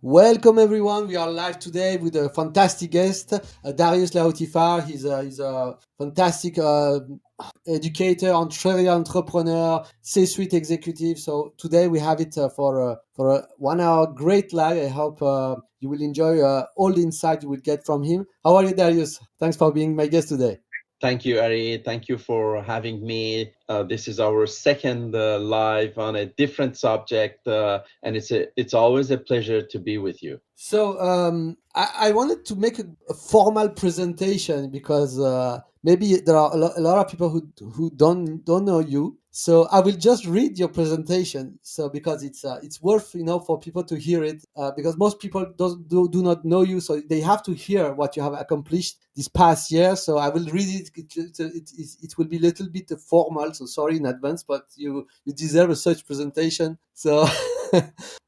Welcome everyone. We are live today with a fantastic guest, Darius Lahoutifard. He's a fantastic educator, entrepreneur, C-suite executive. So today we have it for a 1 hour great live. I hope you will enjoy all the insight you will get from him. How are you, Darius? Thanks for being my guest today. Thank you, Ari. Thank you for having me. This is our second live on a different subject, and it's always a pleasure to be with you. So I wanted to make a formal presentation because maybe there are a lot of people who don't know you. So I will just read your presentation. So because it's worth for people to hear it because most people do not know you, so they have to hear what you have accomplished this past year. So I will read it. It will be a little bit formal. So sorry in advance, but you deserve a such presentation. So.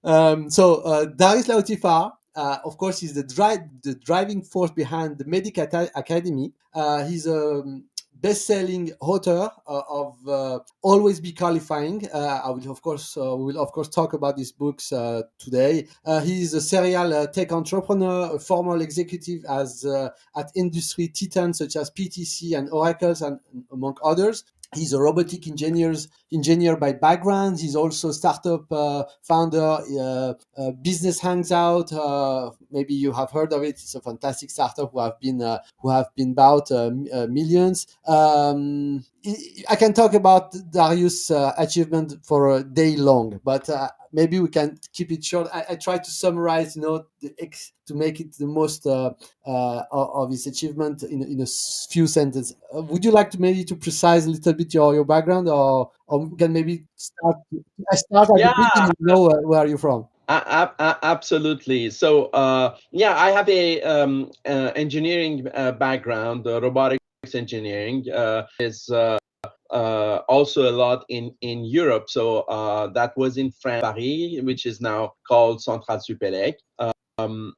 Darius Lahoutifard, of course, he's the driving force behind the MEDDIC Academy. He's a best-selling author of Always Be Qualifying. We will of course talk about these books today. He's a serial tech entrepreneur, a former executive at industry titans such as PTC and Oracle, and among others. He's a robotic engineer by background. He's also startup founder. Business Hangs Out. Maybe you have heard of it. It's a fantastic startup who have been bought millions. I can talk about Darius' achievement for a day long, but maybe we can keep it short. I try to summarize, to make it the most of his achievement in a few sentences. Would you like to maybe to precise a little bit your background, or we can maybe start? I start at the Yeah, beginning. Where are you from? absolutely. So, yeah, I have a engineering background, robotics engineering. Is Also a lot in Europe. So that was in France, Paris, which is now called Centrale Supélec. Um,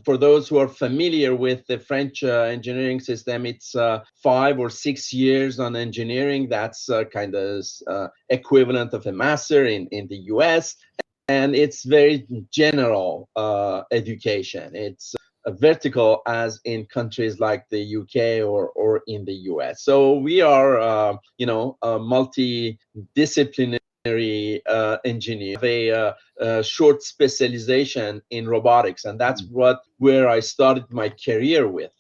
for those who are familiar with the French engineering system, it's 5 or 6 years on engineering. That's kind of equivalent of a master in the US. And it's very general education. It's vertical as in countries like the UK or in the US. So we are, a multidisciplinary engineer, a short specialization in robotics, and that's where I started my career with.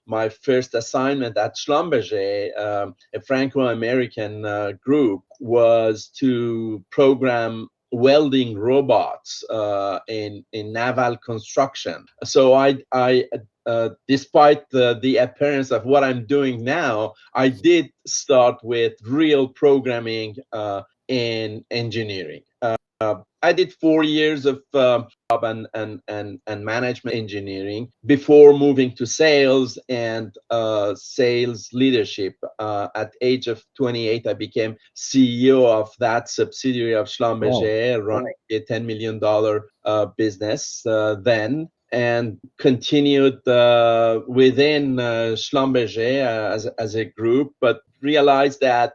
My first assignment at Schlumberger, a Franco-American group, was to program welding robots in naval construction. So despite the appearance of what I'm doing now, I did start with real programming in engineering. I did 4 years of job and management engineering before moving to sales and sales leadership. At age of 28, I became CEO of that subsidiary of Schlumberger, running a $10 million business then, and continued within Schlumberger as a group, but realized that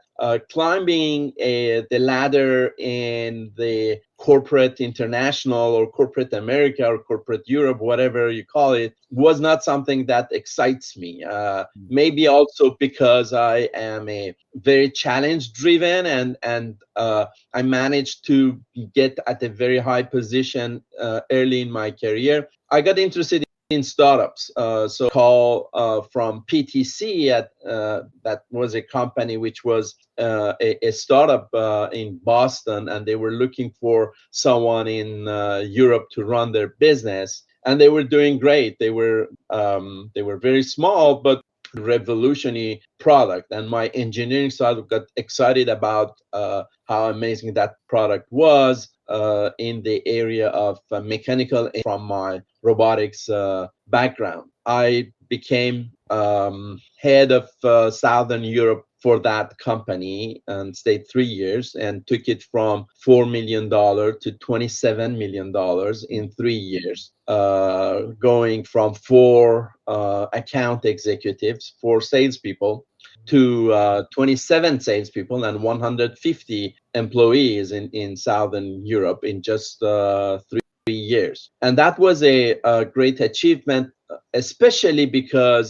climbing the ladder in the corporate international or corporate America or corporate Europe, whatever you call it, was not something that excites me. Maybe also because I am a very challenge driven, and I managed to get at a very high position early in my career. I got interested in startups. So call from PTC that was a company which was a startup in Boston, and they were looking for someone in Europe to run their business, and they were doing great. They were very small, but revolutionary product, and my engineering side got excited about how amazing that product was in the area of mechanical from my robotics background. I became head of Southern Europe for that company and stayed 3 years and took it from $4 million to $27 million in 3 years, going from four account executives, four salespeople, to 27 salespeople and 150 employees in Southern Europe in just 3 years. And that was a great achievement, especially because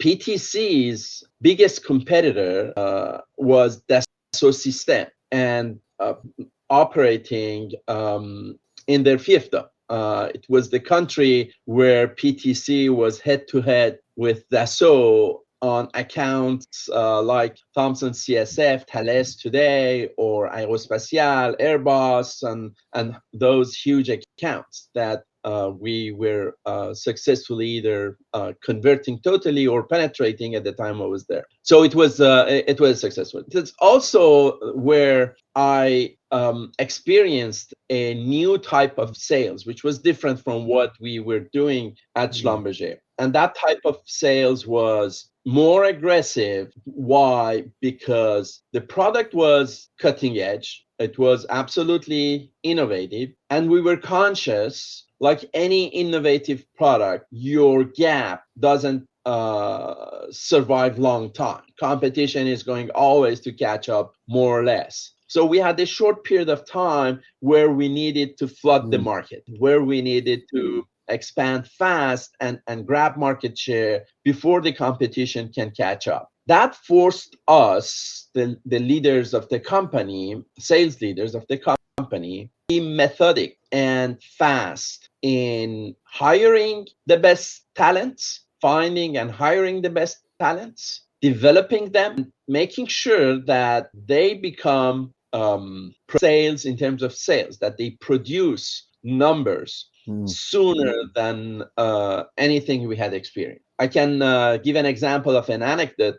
PTC's biggest competitor was Dassault System, and operating in their fiefdom. It was the country where PTC was head-to-head with Dassault on accounts like Thomson CSF, Thales today, or Aerospatiale, Airbus, and those huge accounts that we were successfully either converting totally or penetrating at the time I was there. So it was successful. It's also where I experienced a new type of sales, which was different from what we were doing at Schlumberger. And that type of sales was more aggressive. Why? Because the product was cutting edge. It was absolutely innovative. And we were conscious, like any innovative product, your gap doesn't survive long time. Competition is going always to catch up more or less. So we had a short period of time where we needed to flood the market, where we needed to expand fast and grab market share before the competition can catch up. That forced us, the leaders of the company, sales leaders of the company, be methodic and fast in hiring the best talents, finding and hiring the best talents, developing them, making sure that they become sales in terms of sales, that they produce numbers sooner than anything we had experienced. I can give an example of an anecdote,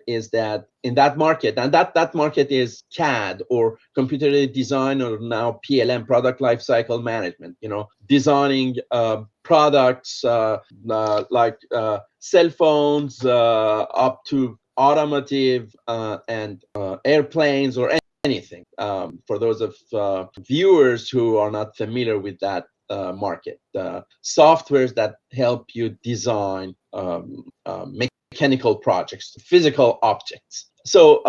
is that in that market, and that market is CAD, or computer aided design, or now PLM, product lifecycle management, designing products like cell phones up to automotive and airplanes or anything. For those of viewers who are not familiar with that market, softwares that help you design mechanical projects, physical objects. So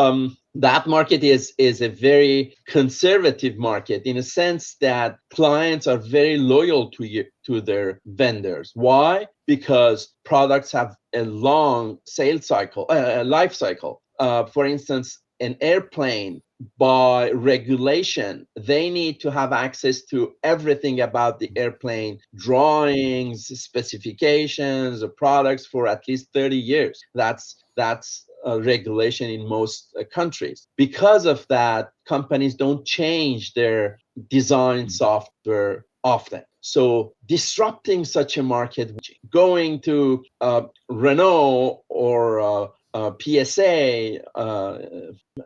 that market is a very conservative market, in a sense that clients are very loyal to their vendors. Why? Because products have a long sales cycle, life cycle. For instance, an airplane, by regulation, they need to have access to everything about the airplane, drawings, specifications, products for at least 30 years. That's a regulation in most countries. Because of that, companies don't change their design software often. So disrupting such a market, going to Renault or PSA,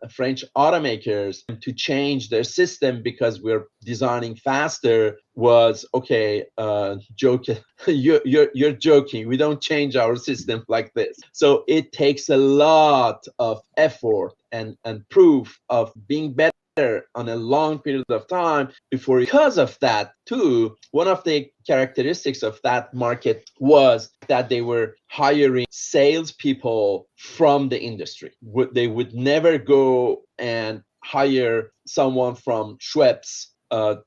French automakers, to change their system because we're designing faster, was okay. Joke, you're joking. We don't change our system like this. So it takes a lot of effort and proof of being better on a long period of time before. Because of that too, one of the characteristics of that market was that they were hiring salespeople from the industry. They would never go and hire someone from Schweppes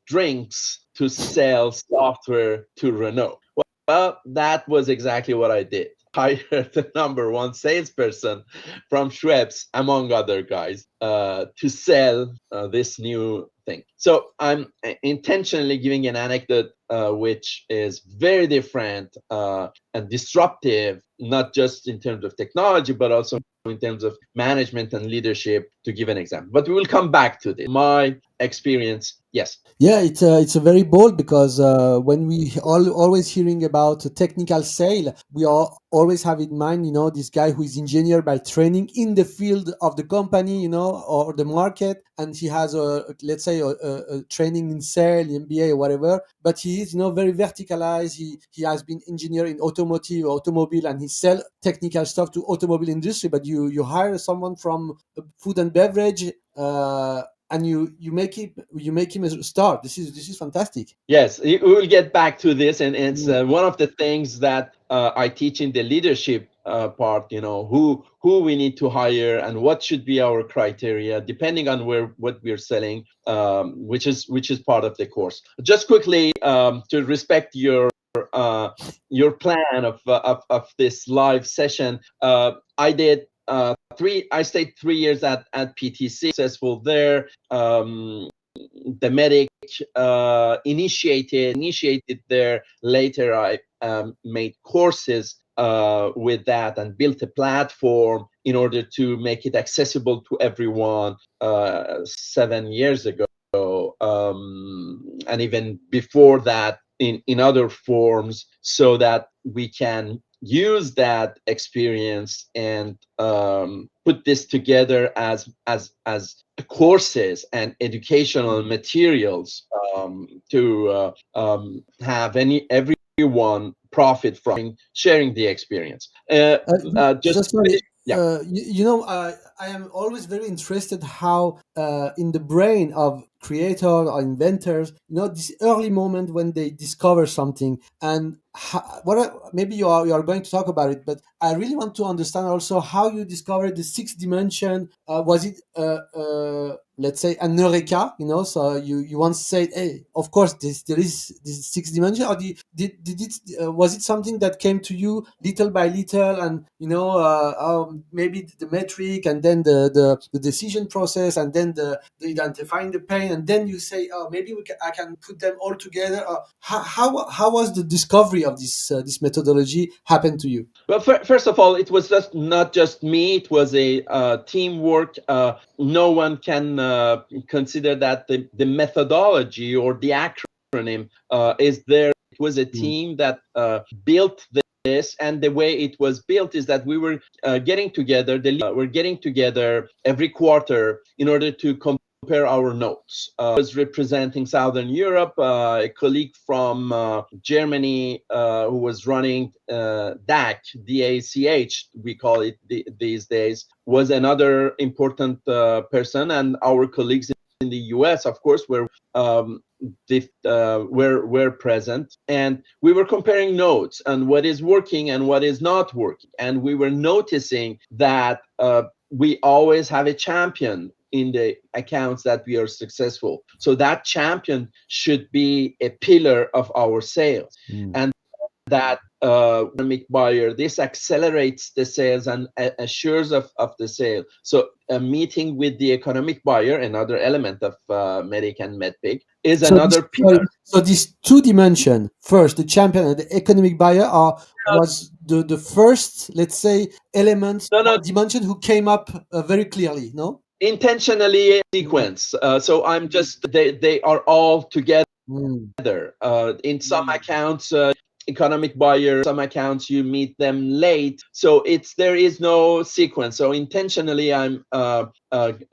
drinks to sell software to Renault. Well, that was exactly what I did. Hired the number one salesperson from Schweppes, among other guys, to sell this new thing. So I'm intentionally giving an anecdote which is very different and disruptive, not just in terms of technology, but also in terms of management and leadership, to give an example. But we will come back to this. My experience, yes. Yeah, it's a very bold, because when we always hearing about technical sale, we all always have in mind, this guy who is engineer by training in the field of the company, or the market, and he has let's say a training in sale, MBA, or whatever. But he is, very verticalized. He has been engineer in automobile, and he sell technical stuff to automobile industry. But you hire someone from food and beverage. And you make him a star. This is fantastic. Yes, we will get back to this, and it's one of the things that I teach in the leadership part, who we need to hire and what should be our criteria depending on what we're selling, which is part of the course. Just quickly, to respect your plan of this live session, I did I stayed 3 years at PTC, successful there. The MEDDIC initiated there. Later, I made courses with that and built a platform in order to make it accessible to everyone 7 years ago. And even before that in other forms, so that we can use that experience and put this together as courses and educational materials to have everyone profit from sharing the experience. Just sorry. Yeah. I am always very interested how in the brain of creators or inventors, this early moment when they discover something, and maybe you are going to talk about it, but I really want to understand also how you discovered the sixth dimension. Was it let's say an eureka? So you once said, "Hey, of course there is this sixth dimension," or did it was it something that came to you little by little, and maybe the metric, and then the decision process, and then the identifying the pain, and then you say, "Oh, maybe I can put them all together." How was the discovery of this methodology happen to you? Well, first of all, it was not just me. It was a teamwork. No one can consider that the methodology or the acronym is there. It was a team that built this, and the way it was built is that we were getting together. We're getting together every quarter in order to compare our notes. I was representing Southern Europe. A colleague from Germany who was running DAC, DACH, we call it these days, was another important person, and our colleagues in the US, of course, were present, and we were comparing notes on what is working and what is not working, and we were noticing that we always have a champion in the accounts that we are successful. So that champion should be a pillar of our sales. And that economic buyer, this accelerates the sales and assures of the sale. So a meeting with the economic buyer, another element of MEDDIC and MEDDIC, is another pillar. So this two dimension, first the champion and the economic buyer, was the first, let's say, element or dimension who came up very clearly, no? Intentionally sequence. So I'm just, they are all together. In some accounts, economic buyer, some accounts you meet them late, so there is no sequence. So intentionally I'm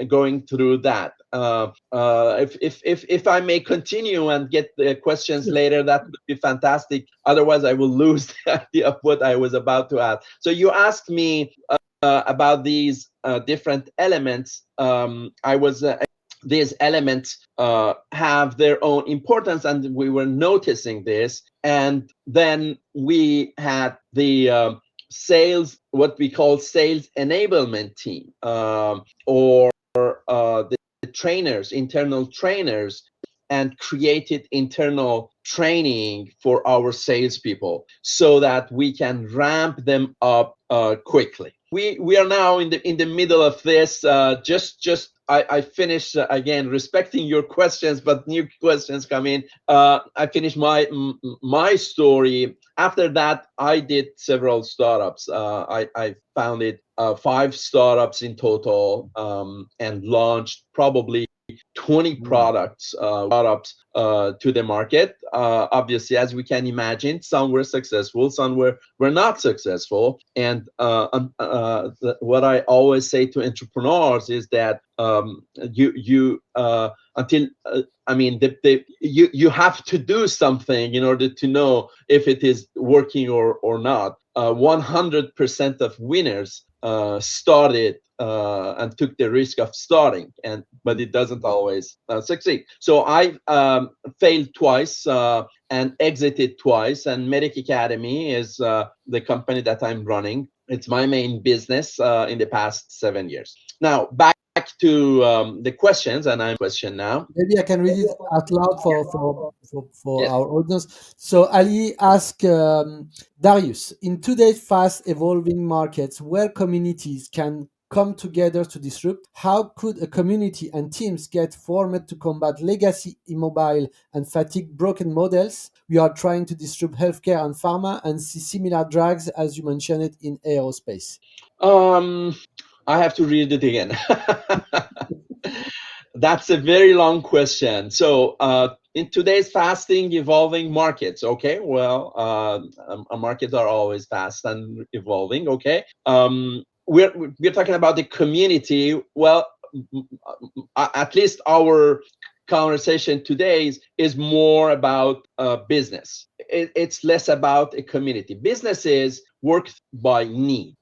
going through that. If I may continue and get the questions later, that would be fantastic. Otherwise I will lose the idea of what I was about to add. So you asked me about these different elements. These elements have their own importance, and we were noticing this. And then we had the sales, what we call sales enablement team, or the trainers, internal trainers, and created internal training for our salespeople so that we can ramp them up quickly. We are now in the middle of this. I finished again, respecting your questions, but new questions come in. I finished my story. After that, I did several startups. I founded 5 startups in total, and launched probably 20 products to the market. Obviously, as we can imagine, some were successful, some were not successful. And what I always say to entrepreneurs is that you have to do something in order to know if it is working or not. 100% of winners started and took the risk of starting, but it doesn't always succeed. So I failed twice and exited twice, and MEDDIC Academy is the company that I'm running. It's my main business in the past 7 years. Now, back to the questions, and I'm question now. Maybe I can read it out loud for Yes. our audience. So Ali asked Darius, in today's fast evolving markets where communities can come together to disrupt, how could a community and teams get formed to combat legacy, immobile, and fatigue broken models? We are trying to disrupt healthcare and pharma and see similar drags, as you mentioned it, in aerospace. Um, I have to read it again. That's a very long question. So, in today's fasting, evolving markets, okay, well, markets are always fast and evolving, okay. We're talking about the community. Well, at least our conversation today is more about business. It's less about a community. Businesses work by need.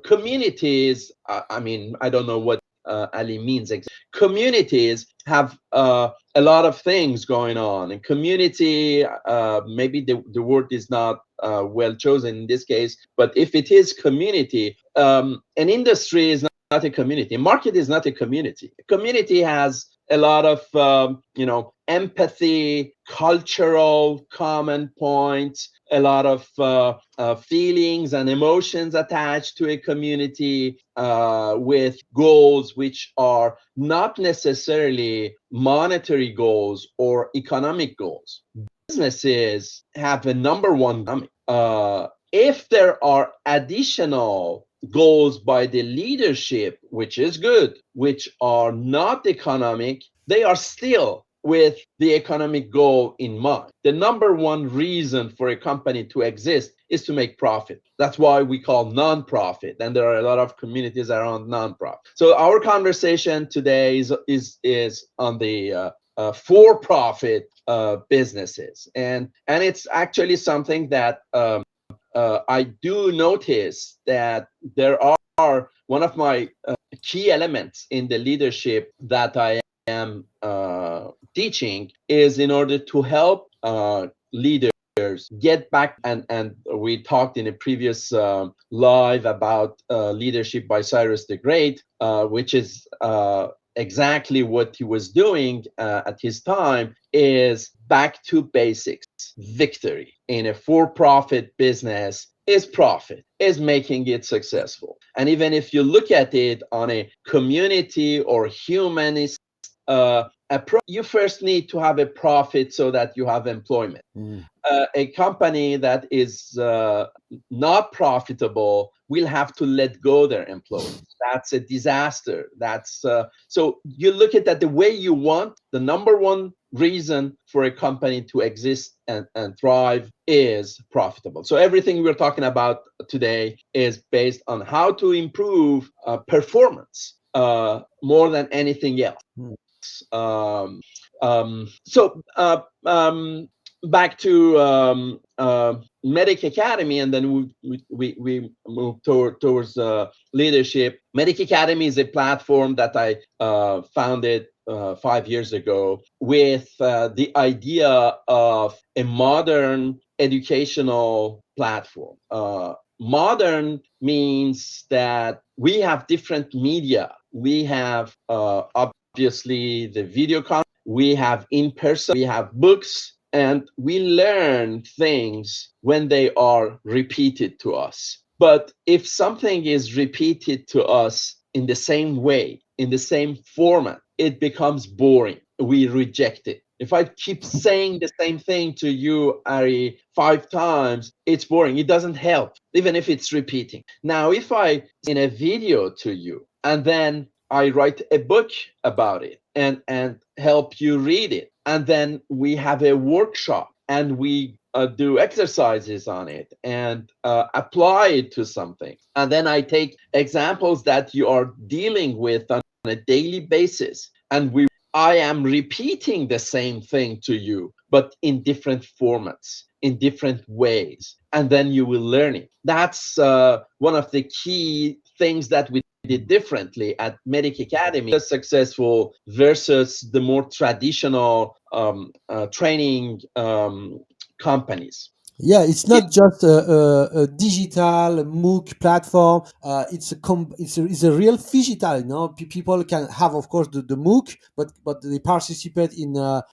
Communities, I mean, I don't know what Ali means. Communities have a lot of things going on. And community, maybe the word is not well chosen in this case, but if it is community, an industry is not a community. A market is not a community. A community has a lot of empathy, cultural common points, a lot of feelings and emotions attached to a community with goals which are not necessarily monetary goals or economic goals. Businesses have a number one if there are additional goals by the leadership, which is good, which are not economic, they are still with the economic goal in mind. The number one reason for a company to exist is to make profit. That's why we call non-profit, and there are a lot of communities around non-profit. So our conversation today is on the for-profit businesses, and it's actually something that I do notice that there are one of my key elements in the leadership that I am teaching is in order to help leaders get back, and we talked in a previous live about leadership by Cyrus the Great, which is exactly what he was doing at his time, is back to basics. Victory in a for-profit business is profit, is making it successful. And even if you look at it on a community or humanist approach, you first need to have a profit so that you have employment. A company that is not profitable will have to let go their employees. That's a disaster. That's so you look at that the way you want. The number one reason for a company to exist and thrive is profitable. So everything we're talking about today is based on how to improve performance more than anything else. Back to MEDDIC Academy, and then we move towards leadership. MEDDIC Academy is a platform that I founded 5 years ago with the idea of a modern educational platform. Modern means that we have different media. We have obviously the video content, we have in person, we have books, and we learn things when they are repeated to us. But if something is repeated to us in the same way, in the same format, it becomes boring. We reject it. If I keep saying the same thing to you, Ari, 5 times, it's boring. It doesn't help, even if it's repeating. Now, if I in a video to you and then I write a book about it and help you read it, and then we have a workshop and we do exercises on it and apply it to something, and then I take examples that you are dealing with on a daily basis, and I am repeating the same thing to you, but in different formats, in different ways, and then you will learn it. That's one of the key things that we did differently at MEDDIC Academy, successful versus the more traditional training companies. Yeah, it's not just a digital MOOC platform. It's a real phygital. You know, people can have, of course, the MOOC, but they participate in a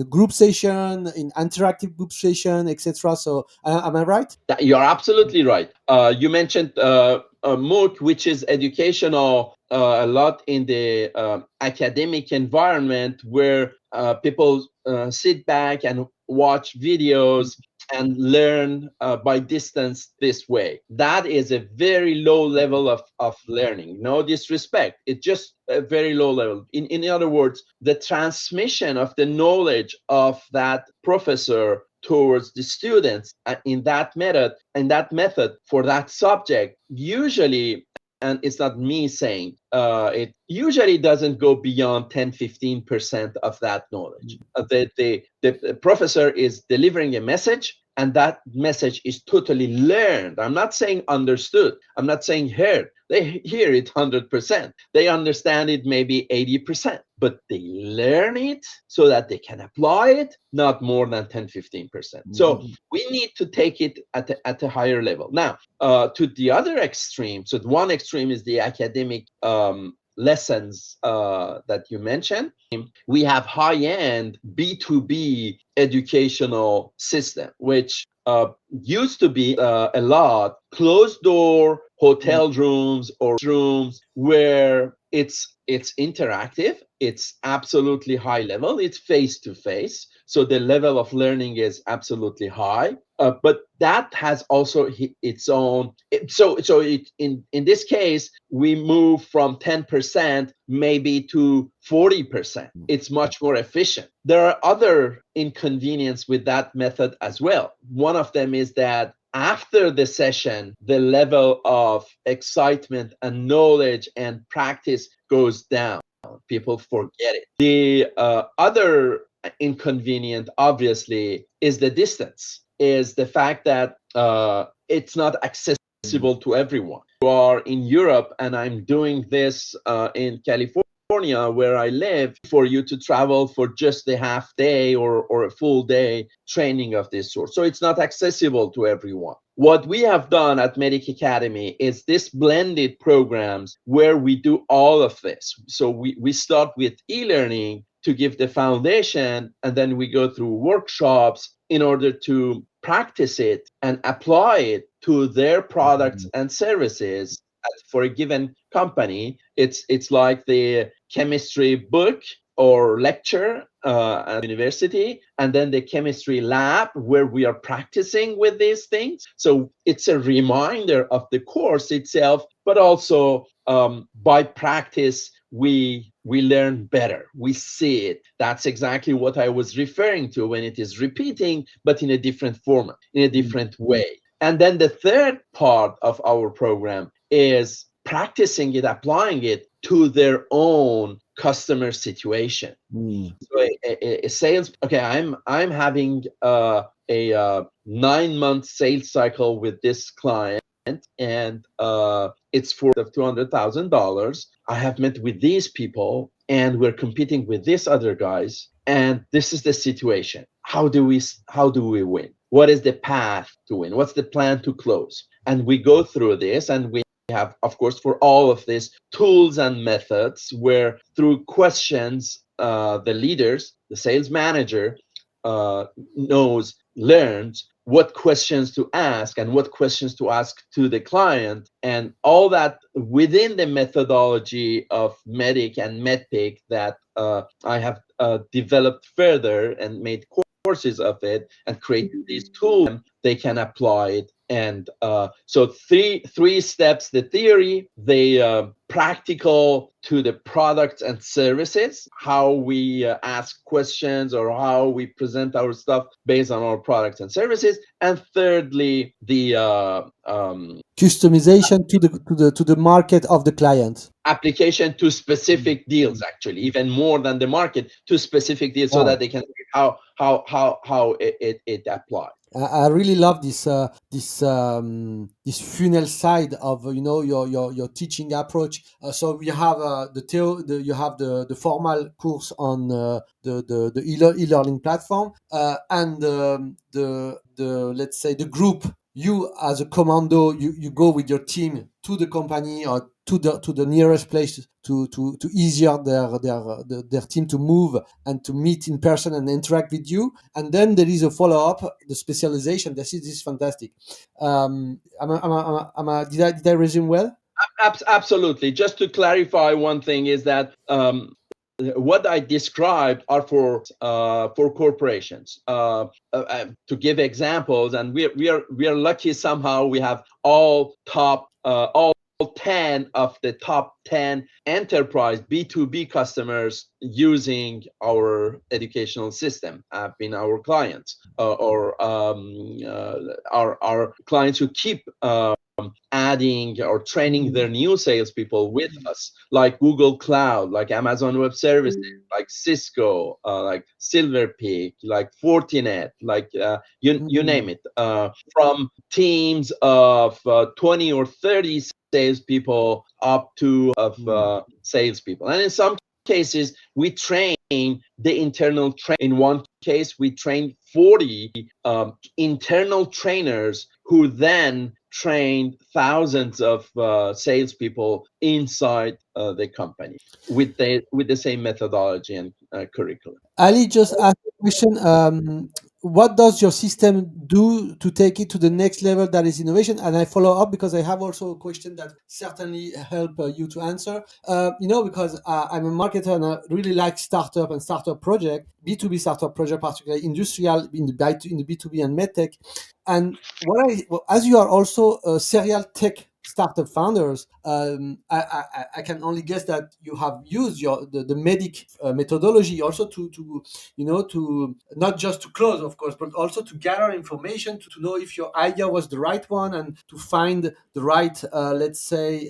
group session, in interactive group session, etc. So, am I right? You're absolutely right. You mentioned MOOC, which is educational, a lot in the academic environment where people sit back and watch videos and learn by distance this way. That is a very low level of learning. No disrespect. It's just a very low level. In other words, the transmission of the knowledge of that professor towards the students in that method for that subject usually, and it's not me saying, it usually doesn't go beyond 10-15% of that knowledge. The professor is delivering a message, and that message is totally learned. I'm not saying understood, I'm not saying heard. They hear it 100%, they understand it maybe 80%, but they learn it so that they can apply it not more than 10-15%. So we need to take it at a higher level. Now, to the other extreme, so one extreme is the academic lessons that you mentioned. We have high-end B2B educational system, which used to be a lot closed door hotel rooms or rooms where it's interactive, it's absolutely high level, it's face to face, so the level of learning is absolutely high. But that has also its own. In this case, we move from 10% maybe to 40%. It's much more efficient. There are other inconveniences with that method as well. One of them is that after the session, the level of excitement and knowledge and practice goes down. People forget it. The other inconvenient, obviously, is the distance, is the fact that it's not accessible to everyone. You are in Europe, and I'm doing this in California, where I live, for you to travel for just a half day or a full day training of this sort. So it's not accessible to everyone. What we have done at MEDDIC Academy is this blended programs where we do all of this. So we start with e-learning to give the foundation, and then we go through workshops in order to practice it and apply it to their products and services. For a given company, it's like the chemistry book or lecture at university, and then the chemistry lab where we are practicing with these things. So it's a reminder of the course itself, but also by practice, we learn better. We see it. That's exactly what I was referring to when it is repeating, but in a different format, in a different way. And then the third part of our program is practicing it, applying it to their own customer situation. So a sales, okay, I'm having a 9-month sales cycle with this client, and it's for $200,000. I have met with these people, and we're competing with these other guys, and this is the situation. How do we win? What is the path to win? What's the plan to close? And we go through this, and we have, of course, for all of this, tools and methods where through questions, the leaders, the sales manager learns what questions to ask and what questions to ask to the client, and all that within the methodology of MEDDIC and MEDDIC that I have developed further and made courses of it and created these tools. They can apply it. And so three steps: the theory, the practical to the products and services, how we ask questions or how we present our stuff based on our products and services, and thirdly, the customization to the market of the client. Application to specific deals, actually, even more than the market, to specific deals, so that they can see how it applies. I really love this funnel side of your teaching approach. So we have you have the formal course on the e-learning platform, and the let's say the group. You as a commando, you go with your team to the company or to the nearest place to easier their team to move and to meet in person and interact with you. And then there is a follow-up, the specialization. This is fantastic. Did I resume well? Absolutely. Just to clarify, one thing is that what I described are for corporations. To give examples, and we are lucky somehow we have all 10 of the top 10 enterprise B2B customers using our educational system have been our clients, or our clients who keep adding or training their new salespeople with us, like Google Cloud, like Amazon Web Services, like Cisco, like Silver Peak, like Fortinet, like you name it. From teams of 20 or 30 salespeople up to salespeople, and in some cases we train the internal train. In one case, we trained 40 internal trainers who then trained thousands of salespeople inside the company with the same methodology and curriculum. Ali just asked a question. What does your system do to take it to the next level? That is innovation. And I follow up because I have also a question that certainly help you to answer. Because I'm a marketer and I really like startup and startup project, B2B startup project, particularly industrial in the B2B and medtech. And as you are also a serial tech startup founders, I can only guess that you have used the MEDDIC methodology also to not just to close, of course, but also to gather information to know if your idea was the right one and to find the right, let's say,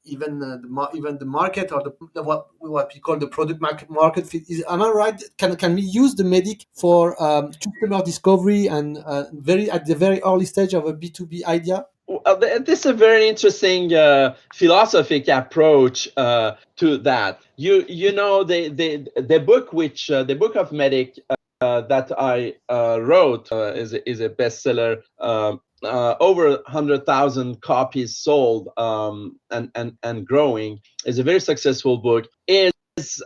even the market or what we call the product market fit. Am I right? Can we use the MEDDIC for customer discovery and very at the very early stage of a B2B idea? This is a very interesting philosophic approach to that. The book the book of MEDDIC that I wrote is a bestseller. Over 100,000 copies sold, and growing. Is a very successful book. Is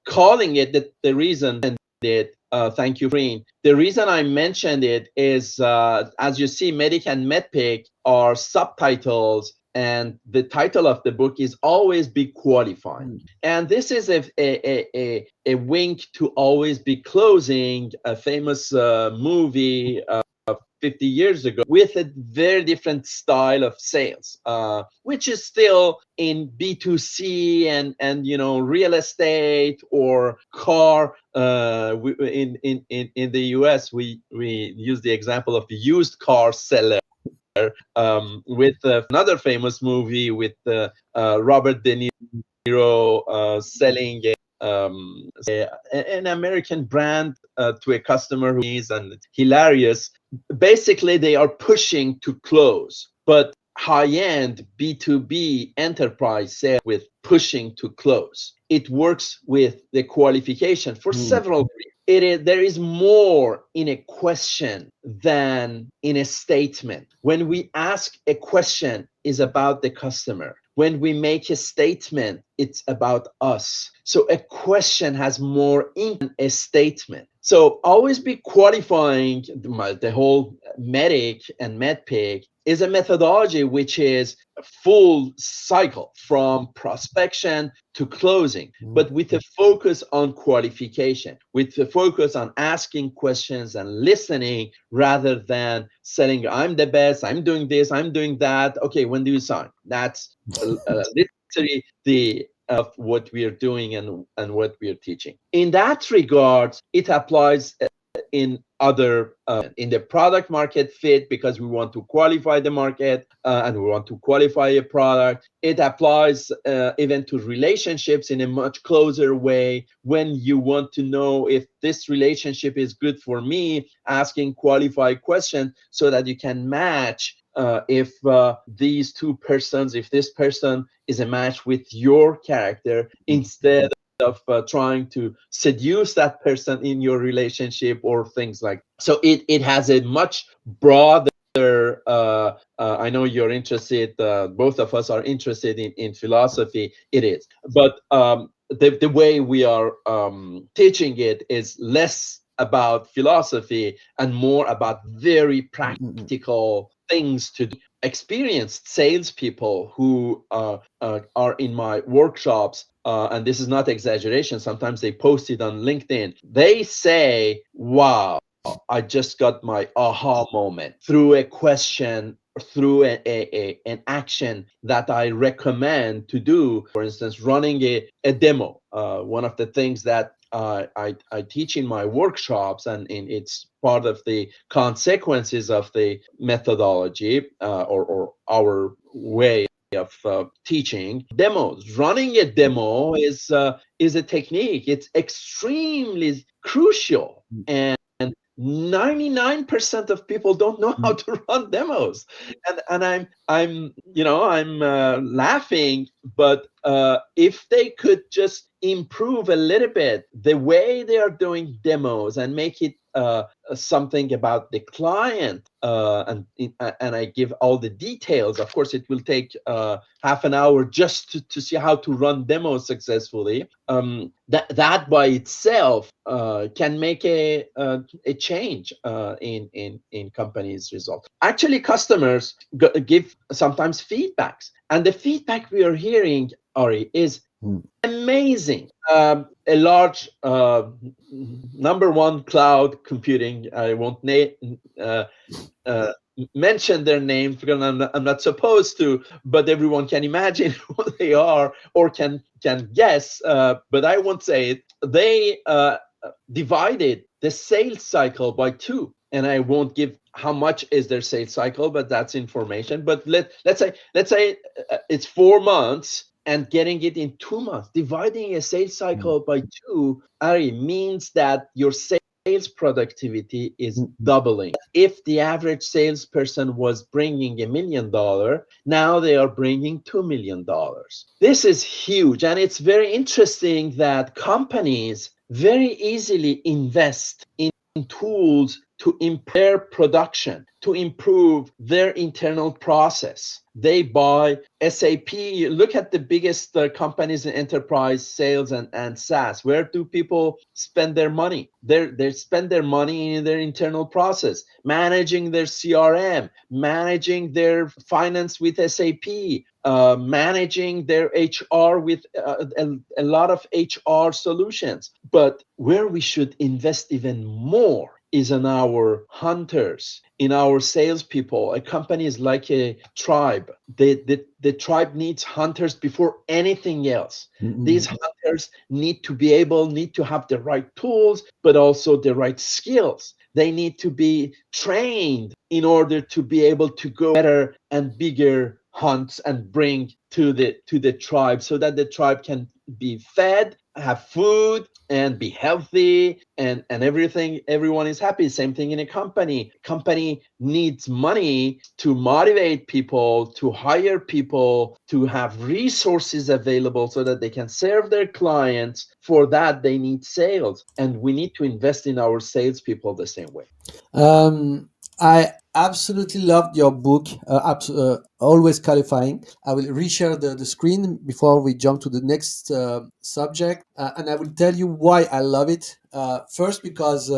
calling it the reason that thank you, Green. The reason I mentioned it is, as you see, MEDDIC and MEDDPIC are subtitles, and the title of the book is Always Be Qualifying. And this is a wink to Always Be Closing, a famous movie 50 years ago, with a very different style of sales, which is still in B2C and real estate or car. In the US, we use the example of the used car seller, with another famous movie with Robert De Niro selling an American brand to a customer who is, and it's hilarious. Basically, they are pushing to close, but high-end B2B enterprise sales with pushing to close. It works with the qualification for several reasons. There is more in a question than in a statement. When we ask a question, is about the customer. When we make a statement, it's about us. So a question has more in a statement. So always be qualifying. The whole MEDDIC and MEDDPIC is a methodology which is a full cycle from prospection to closing, but with a focus on qualification, with the focus on asking questions and listening, rather than saying, I'm the best, I'm doing this, I'm doing that. Okay, when do you sign? That's literally the of what we are doing and what we are teaching. In that regard, it applies in other in the product market fit, because we want to qualify the market and we want to qualify a product. It applies even to relationships in a much closer way. When you want to know if this relationship is good for me, asking qualified questions so that you can match if these two persons, if this person is a match with your character, instead of trying to seduce that person in your relationship or things like that. So it has a much broader I know you're interested, both of us are interested in philosophy. It is, but the way we are teaching it is less about philosophy and more about very practical things to do. Experienced salespeople who are in my workshops, and this is not exaggeration, sometimes they post it on LinkedIn, they say, wow, I just got my aha moment through a question, through an action that I recommend to do. For instance, running a demo. One of the things that I teach in my workshops, and it's part of the consequences of the methodology or our way of teaching. Demos. Running a demo is a technique. It's extremely crucial, and 99% of people don't know how to run demos, and I'm laughing, but if they could just improve a little bit the way they are doing demos and make it something about the client, and I give all the details. Of course, it will take half an hour just to see how to run demos successfully. That by itself can make a change in companies' results. Actually, customers give sometimes feedbacks, and the feedback we are hearing, Ari, is amazing. A large number one cloud computing, I won't mention their names because I'm not supposed to, but everyone can imagine who they are or can guess, but I won't say it. They divided the sales cycle by 2, and I won't give how much is their sales cycle, but that's information. But let's say it's 4 months, and getting it in 2 months, dividing a sales cycle by 2, Ari, means that your sales productivity is doubling. If the average salesperson was bringing $1 million, now they are bringing $2 million. This is huge, and it's very interesting that companies very easily invest in tools to improve production, to improve their internal process. They buy SAP. Look at the biggest companies in enterprise sales and SaaS. Where do people spend their money? They spend their money in their internal process, managing their CRM, managing their finance with SAP, managing their HR with a lot of HR solutions. But where we should invest even more is in our hunters, in our salespeople. A company is like a tribe. The tribe needs hunters before anything else. These hunters need to have the right tools, but also the right skills. They need to be trained in order to be able to go better and bigger hunts and bring to the tribe, so that the tribe can be fed, have food, and be healthy, and everyone is happy. Same thing in a company needs money to motivate people, to hire people, to have resources available so that they can serve their clients. For that, they need sales, and we need to invest in our salespeople the same way. I absolutely loved your book, Always Qualifying. I will reshare the screen before we jump to the next subject, and I will tell you why I love it. First, because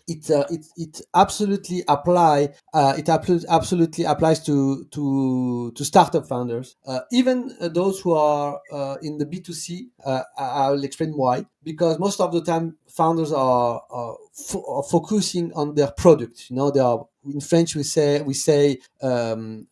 it absolutely absolutely applies to startup founders, even those who are in the B2C. I'll explain why. Because most of the time, founders are focusing on their product. They are, in French, we say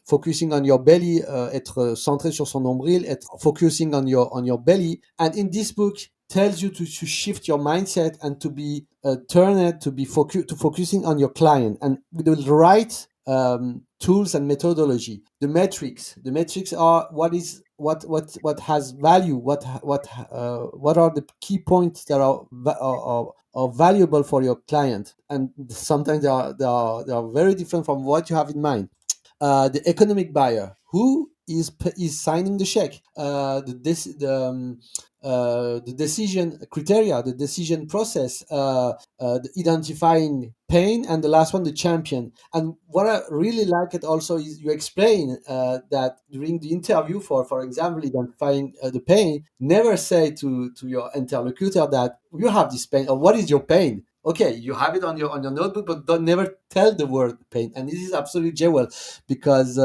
focusing on your belly, être centré sur son nombril, être focusing on your belly. And in this book, tells you to shift your mindset and to be turn it to be focusing on your client, and with the right tools and methodology. The metrics are what has value, what are the key points that are valuable for your client, and sometimes they are very different from what you have in mind. The economic buyer, who is signing the check, the decision criteria, the decision process, the identifying pain, and the last one, the champion. And what I really like it also is you explain that during the interview, for example, identifying the pain, never say to your interlocutor that you have this pain or what is your pain. Okay, you have it on your notebook, but don't never tell the word pain. And this is absolutely jewel, because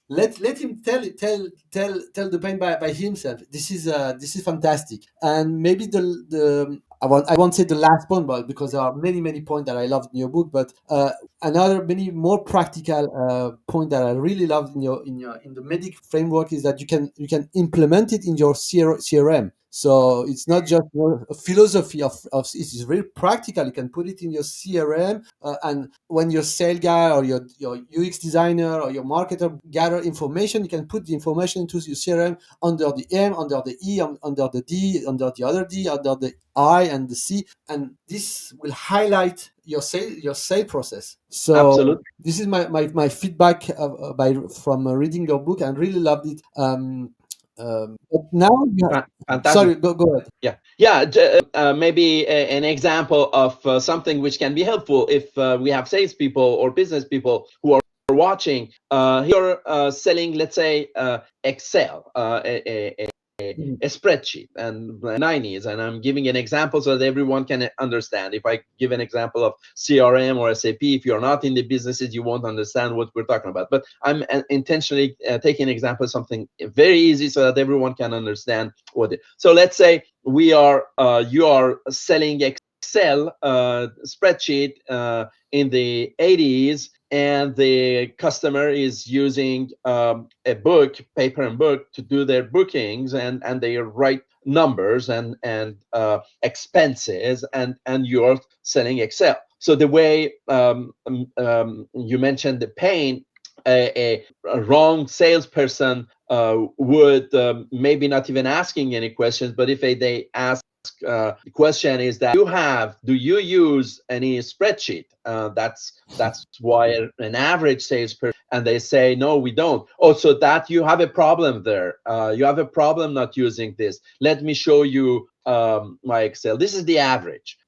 let him tell the pain by himself. This is fantastic. And maybe the I won't say the last point, but because there are many points that I loved in your book, but another many more practical point that I really loved in the MEDDIC framework is that you can implement it in your CRM. So it's not just a philosophy of it's very practical. You can put it in your CRM, and when your sales guy or your UX designer or your marketer gather information, you can put the information into your CRM under the M, under the E, under the D, under the other D, under the I and the C, and this will highlight your sale process. So Absolutely. this is my feedback from reading your book, and really loved it. But now, Fantastic. sorry, go ahead. Yeah. Maybe an example of something which can be helpful if we have salespeople or business people who are watching. You're selling, let's say, Excel, a spreadsheet, and 90s, and I'm giving an example so that everyone can understand. If I give an example of CRM or SAP, if you're not in the businesses, you won't understand what we're talking about. But I'm intentionally taking an example of something very easy so that everyone can understand what it. So let's say you are selling Excel spreadsheet in the 80s, and the customer is using a book, paper and book, to do their bookings, and they write numbers and expenses, and you're selling Excel. So the way you mentioned the pain, a wrong salesperson would maybe not even asking any questions, but if they ask the question is that do you use any spreadsheet? That's why an average salesperson, and they say no, we don't. Oh, so that you have a problem there. You have a problem not using this. Let me show you my Excel. This is the average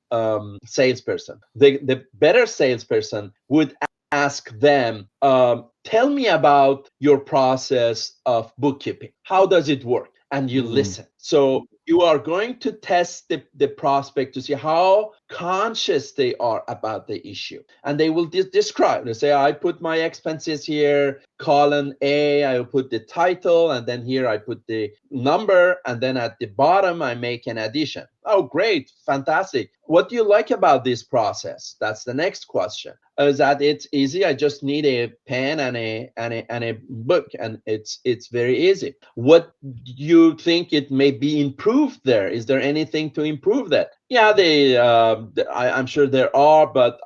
salesperson. The better salesperson would ask them, tell me about your process of bookkeeping. How does it work? And you listen. So you are going to test the prospect to see how conscious they are about the issue. And they will describe. They say, I put my expenses here, column A, I will put the title, and then here I put the number, and then at the bottom, I make an addition. Oh, great, fantastic. What do you like about this process? That's the next question. Is that it's easy? I just need a pen and a book, and it's very easy. What do you think it may be improved there? Is there anything to improve that? Yeah, I'm sure there are, but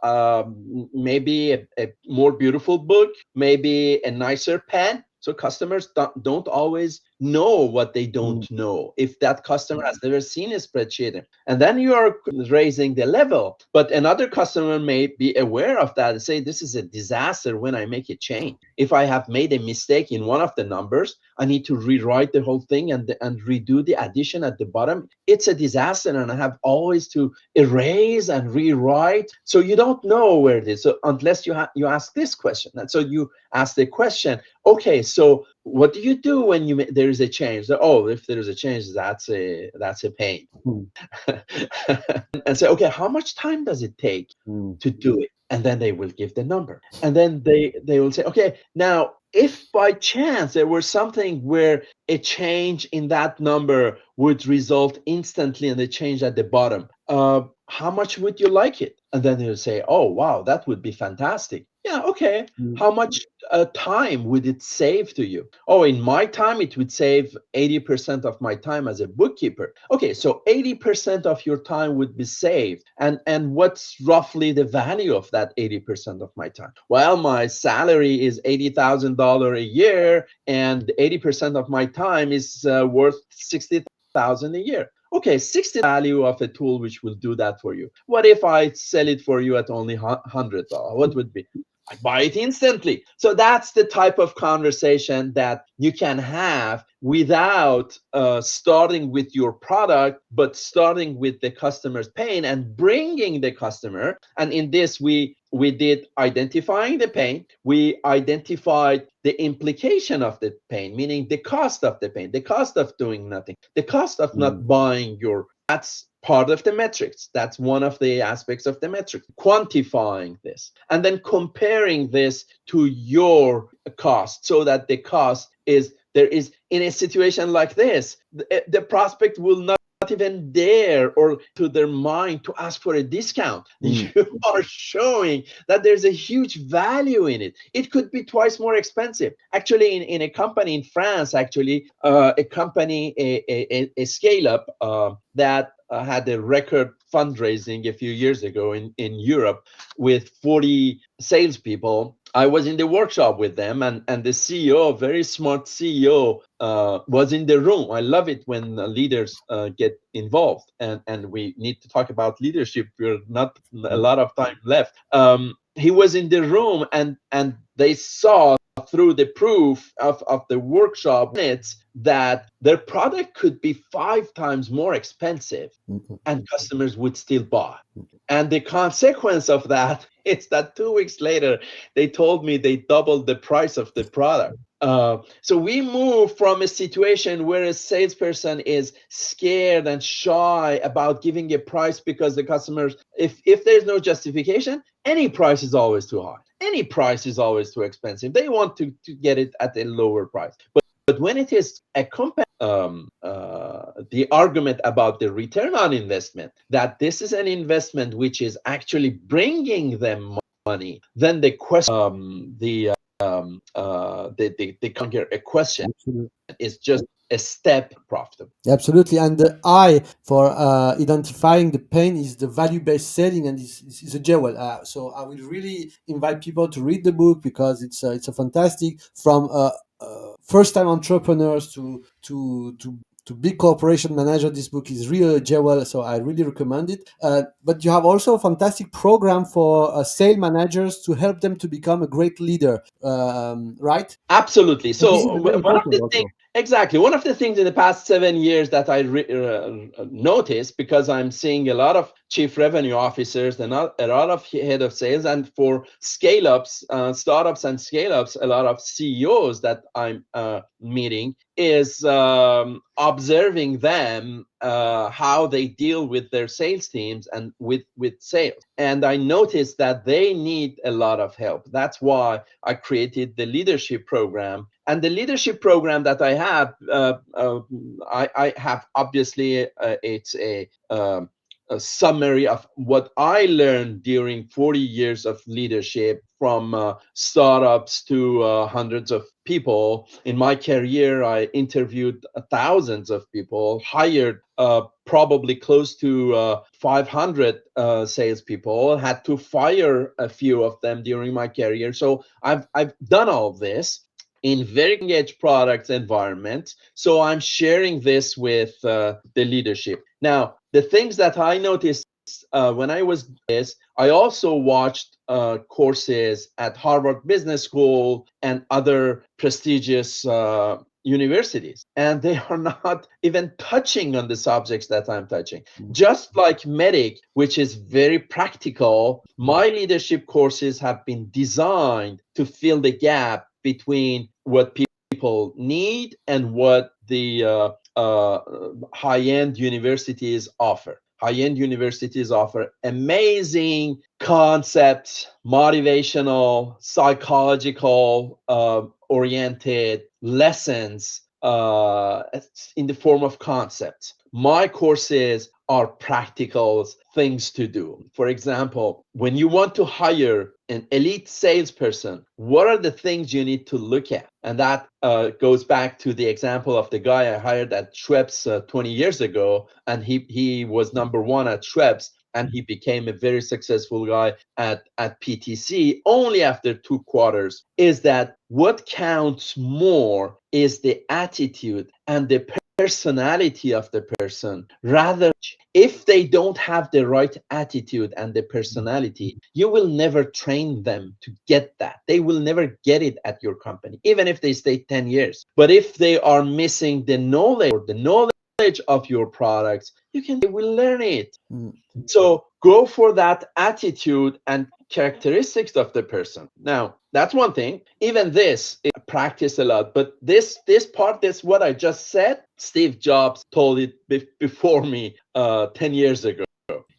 maybe a more beautiful book, maybe a nicer pen. So customers don't always know what they don't know if that customer has never seen a spreadsheet. And then you are raising the level. But another customer may be aware of that and say, this is a disaster when I make a change. If I have made a mistake in one of the numbers, I need to rewrite the whole thing and redo the addition at the bottom. It's a disaster, and I have always to erase and rewrite. So you don't know where it is. So unless you ask this question. And so you ask the question, okay, so what do you do when there is a change? Oh, if there is a change, that's a pain. And say, okay, how much time does it take to do it? And then they will give the number. And then they will say, okay, now if by chance there were something where a change in that number would result instantly in the change at the bottom, how much would you like it? And then they'll say, oh, wow, that would be fantastic. Yeah, okay. Mm. How much time would it save to you? Oh, in my time, it would save 80% of my time as a bookkeeper. Okay, so 80% of your time would be saved. And what's roughly the value of that 80% of my time? Well, my salary is $80,000 a year, and 80% of my time is worth 60,000 a year. Okay, 60 value of a tool which will do that for you. What if I sell it for you at only $100? What would be? I buy it instantly. So that's the type of conversation that you can have without starting with your product, but starting with the customer's pain and bringing the customer. And in this, we did identifying the pain. We identified the implication of the pain, meaning the cost of the pain, the cost of doing nothing, the cost of not buying your. That's part of the metrics. That's one of the aspects of the metrics, quantifying this and then comparing this to your cost, so that the cost is there is in a situation like this, the prospect will not even dare or to their mind to ask for a discount. You are showing that there's a huge value in it. It could be twice more expensive. Actually, in a company in France, actually, a company, a scale up that had a record fundraising a few years ago in Europe with 40 salespeople. I was in the workshop with them, and the CEO, very smart CEO, was in the room. I love it when leaders get involved, and we need to talk about leadership. We're not a lot of time left. He was in the room, and they saw through the proof of the workshop minutes that their product could be 5 times more expensive and customers would still buy. And the consequence of that is that 2 weeks later, they told me they doubled the price of the product. So we move from a situation where a salesperson is scared and shy about giving a price because the customers, if there's no justification, any price is always too high. Any price is always too expensive. They want to get it at a lower price. But when it is a company, the argument about the return on investment, that this is an investment which is actually bringing them money, then the question, the question is just a step profitable. Absolutely, and the I for identifying the pain is the value-based selling, and is a jewel. So I will really invite people to read the book, because it's a fantastic, from first-time entrepreneurs to big corporation manager. This book is really a jewel, so I really recommend it. But you have also a fantastic program for sales managers to help them to become a great leader, right? Absolutely. And this is So very one of important the things, also. exactly, one of the things in the past 7 years that I noticed, because I'm seeing a lot of chief revenue officers and a lot of head of sales, and for scale ups, startups and scale ups, a lot of CEOs that I'm meeting, is observing them, how they deal with their sales teams and with sales. And I noticed that they need a lot of help. That's why I created the leadership program. And the leadership program that I have, I have obviously, it's a summary of what I learned during 40 years of leadership, from startups to hundreds of people. In my career, I interviewed thousands of people, hired probably close to 500 salespeople, had to fire a few of them during my career. So I've done all this in very engaged products environment. So I'm sharing this with the leadership. Now, the things that I noticed when I was this, I also watched courses at Harvard Business School and other prestigious universities, and they are not even touching on the subjects that I'm touching. Just like MEDDIC, which is very practical, my leadership courses have been designed to fill the gap between what people need and what the high-end universities offer. High-end universities offer amazing concepts, motivational, psychological oriented lessons in the form of concepts. my courses are practical things to do. For example, when you want to hire an elite salesperson, what are the things you need to look at? And that goes back to the example of the guy I hired at Schweppes 20 years ago, and he was number one at Schweppes, and he became a very successful guy at PTC only after 2 quarters. Is that what counts more is the attitude and the personality of the person. Rather, if they don't have the right attitude and the personality, you will never train them to get that. They will never get it at your company, even if they stay 10 years. But if they are missing the knowledge or the knowledge of your products, they will learn it. So go for that attitude and characteristics of the person. Now, that's one thing. Even this is practice a lot, but this part, this what I just said, Steve Jobs told it before me 10 years ago.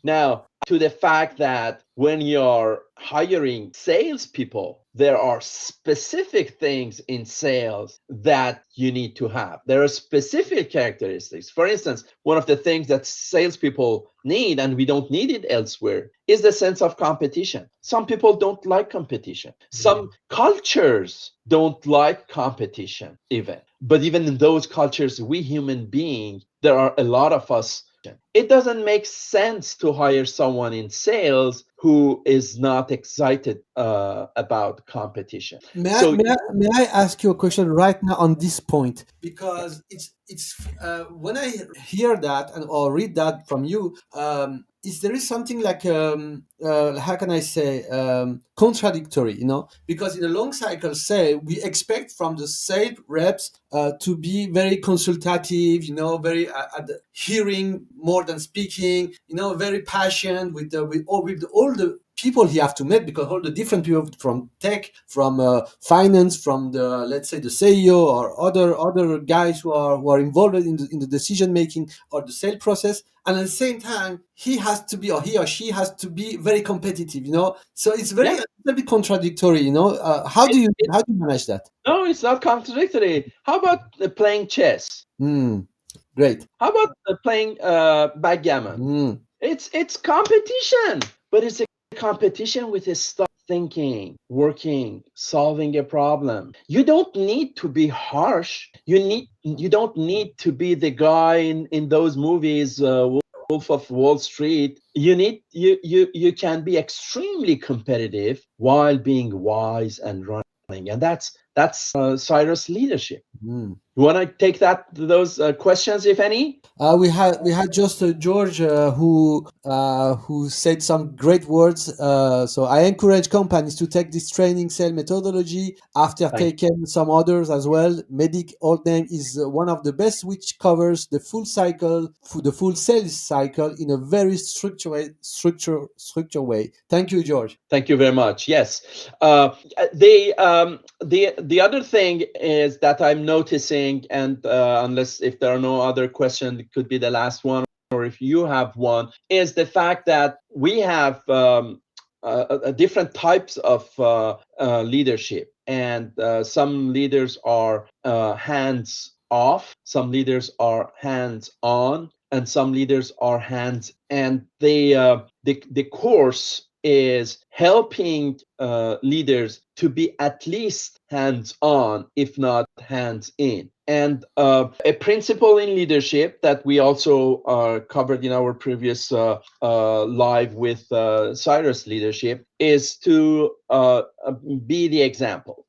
Now, to the fact that when you're hiring salespeople, there are specific things in sales that you need to have. There are specific characteristics. For instance, one of the things that salespeople need, and we don't need it elsewhere, is the sense of competition. Some people don't like competition. Some cultures don't like competition even. But even in those cultures, we human beings, there are a lot of us. It doesn't make sense to hire someone in sales who is not excited about competition. May I ask you a question right now on this point? Because it's when I hear that or read that from you, there is something like how can I say contradictory, because in a long cycle sale we expect from the sales reps to be very consultative, very hearing more than speaking, very passionate with all the people he have to meet, because all the different people from tech, from finance, from the, let's say, the CEO or other guys who are involved in the decision making or the sale process, and at the same time he or she has to be very competitive, so it's very a little bit contradictory, how do you manage that? No, it's not contradictory. How about playing chess? Great. How about playing backgammon? It's competition, but it's a competition with a start thinking, working, solving a problem. You don't need to be harsh. You don't need to be the guy in those movies, Wolf of Wall Street. You can be extremely competitive while being wise and running, and that's Cyrus leadership. You want to take those questions, if any? We had just George who said some great words. So I encourage companies to take this training sale methodology after taking some others as well. MEDDIC old name is one of the best, which covers the full cycle, the full sales cycle in a very structured way. Thank you, George. Thank you very much. Yes, the other thing is that I'm noticing, and unless if there are no other questions, it could be the last one, or if you have one, is the fact that we have different types of leadership, and some leaders are hands off, some leaders are hands on, and some leaders are hands. And the course is helping leaders to be at least hands on, if not hands in. And a principle in leadership that we also covered in our previous live with Cyrus leadership is to be the example,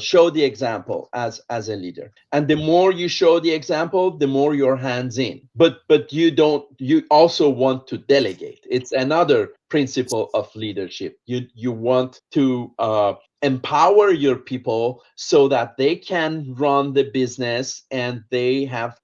show the example as a leader. And the more you show the example, the more you're hands in. But you also want to delegate. It's another principle of leadership. You want to empower your people so that they can run the business, and they have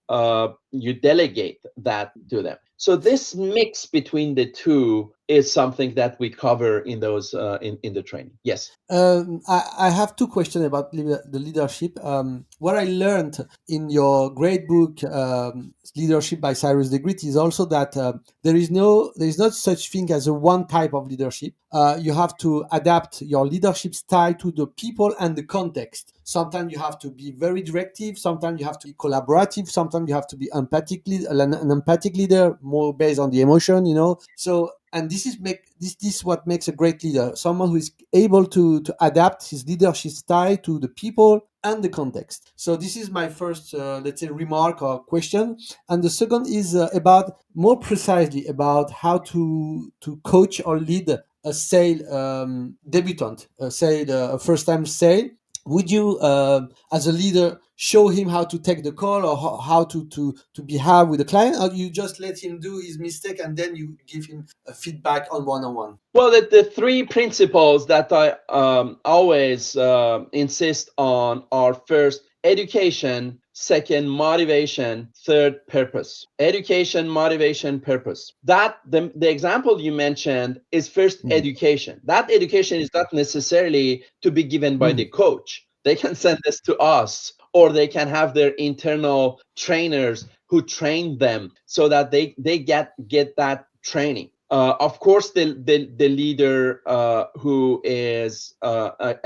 you delegate that to them. So this mix between the two is something that we cover in those in the training. Yes. I have two questions about the leadership. What I learned in your great book, Leadership by Cyrus the Great, is also that there is not such thing as a one type of leadership. You have to adapt your leadership style to the people and the context. Sometimes you have to be very directive. Sometimes you have to be collaborative. Sometimes you have to be an empathic leader, more based on the emotion, So, and this is what makes a great leader: someone who is able to adapt his leadership style to the people and the context. So this is my first, let's say, remark or question. And the second is about, more precisely, about how to coach or lead a sale debutant, a first time sale. Would you, as a leader, show him how to take the call, or how to behave with the client, or you just let him do his mistake and then you give him a feedback on one-on-one? Well, the three principles that I always insist on are: first, education; second, motivation; third, purpose. Education, motivation, purpose. That the example you mentioned is first education. That education is not necessarily to be given by the coach. They can send this to us, or they can have their internal trainers who train them so that they get that training. Of course, the leader who is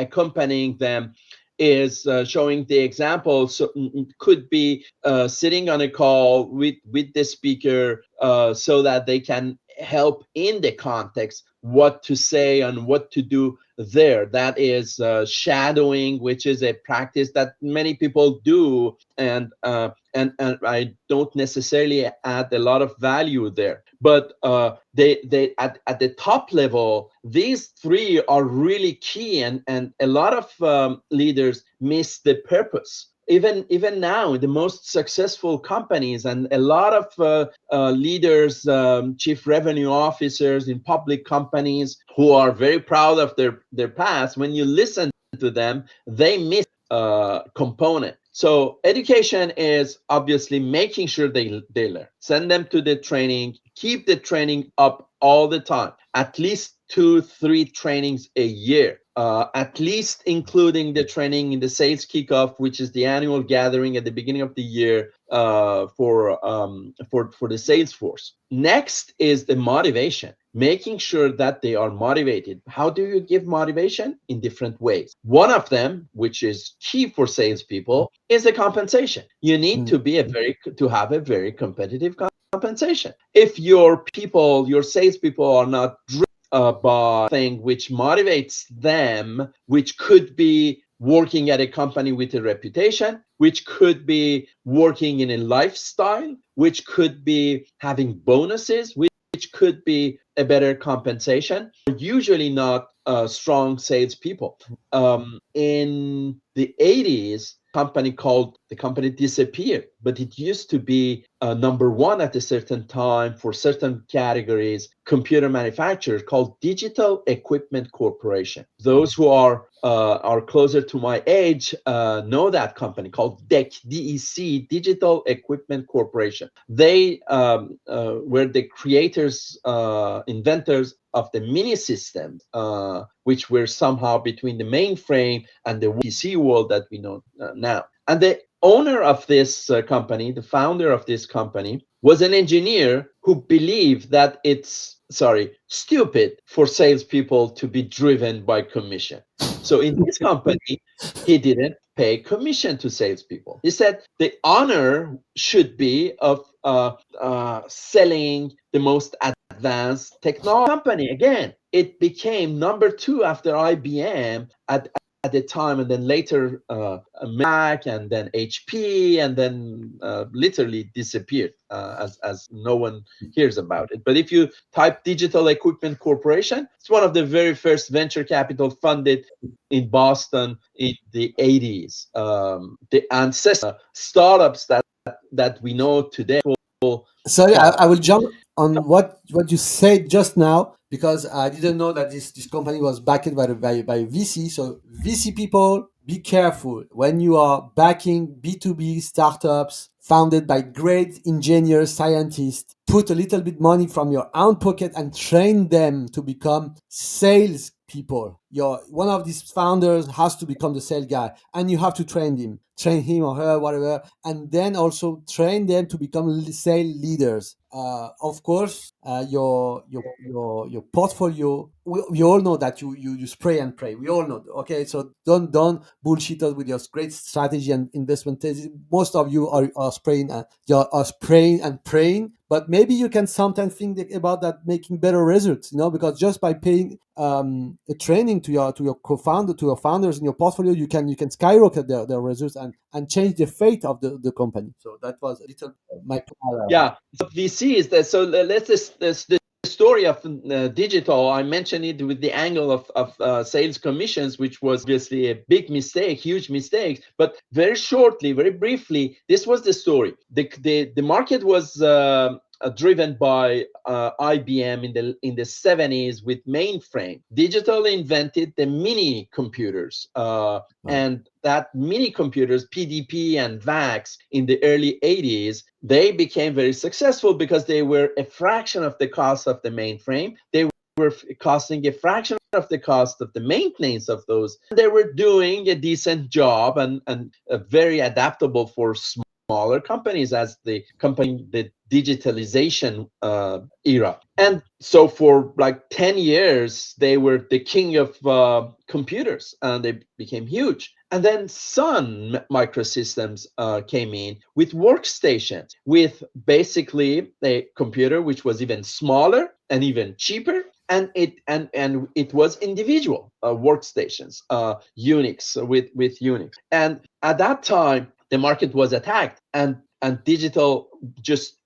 accompanying them is showing the example, so could be sitting on a call with the speaker so that they can help in the context what to say and what to do there. That is shadowing, which is a practice that many people do, and I don't necessarily add a lot of value there. But they at the top level, these three are really key, and a lot of leaders miss the purpose. Even now, the most successful companies and a lot of leaders, chief revenue officers in public companies, who are very proud of their past, when you listen to them, they miss component. So education is obviously making sure they learn. Send them to the training. Keep the training up all the time. At least 2-3 trainings a year. At least including the training in the sales kickoff, which is the annual gathering at the beginning of the year for the sales force. Next is the motivation, making sure that they are motivated. How do you give motivation? In different ways. One of them, which is key for salespeople, is the compensation. You need to have a very competitive compensation. If your salespeople are not driven by thing which motivates them, which could be working at a company with a reputation, which could be working in a lifestyle, which could be having bonuses, which could be a better compensation, usually not strong salespeople. In the 80s, the company disappeared, but it used to be number one at a certain time for certain categories, computer manufacturers, called Digital Equipment Corporation. Those who are closer to my age know that company, called DEC, Digital Equipment Corporation. They were the creators, inventors of the mini systems, which were somehow between the mainframe and the PC world that we know now. And the owner of this company, the founder of this company, was an engineer who believed that it's stupid for salespeople to be driven by commission. So in this company, he didn't pay commission to salespeople. He said the honor should be of selling the most advanced technology company. Again, it became number 2 after IBM at the time, and then later Mac, and then HP, and then literally disappeared as no one hears about it. But if you type Digital Equipment Corporation, it's one of the very first venture capital funded in Boston in the 80s. The ancestor startups that we know today. Sorry, I will jump on what you said just now, because I didn't know that this company was backed by VC. So VC people, be careful when you are backing B2B startups founded by great engineers, scientists. Put a little bit money from your own pocket and train them to become sales people. One of these founders has to become the sales guy, and you have to train him or her, whatever, and then also train them to become sales leaders. Of course, your portfolio. We all know that you spray and pray. We all know. Okay, so don't bullshit us with your great strategy and investment thesis. Most of you are spraying and are spraying and praying, but maybe you can sometimes think about that making better results. Because just by paying a training to your co-founder, to your founders in your portfolio, you can skyrocket their results and change the fate of the company. So that was a little my Yeah. So VC is that. So let's this the story of digital. I mentioned it with the angle of sales commissions, which was obviously a big mistake, huge mistake. But very shortly, very briefly, this was the story. The market was driven by IBM in the 70s with mainframe. Digital invented the mini computers, and that mini computers, PDP and VAX, in the early 80s, they became very successful because they were a fraction of the cost of the mainframe. They were costing a fraction of the cost of the maintenance of those. They were doing a decent job and very adaptable for smaller companies as the digitalization era. And so for like 10 years, they were the king of computers, and they became huge. And then Sun Microsystems came in with workstations, with basically a computer which was even smaller and even cheaper. And it was individual workstations, Unix with Unix. And at that time, the market was attacked, and digital just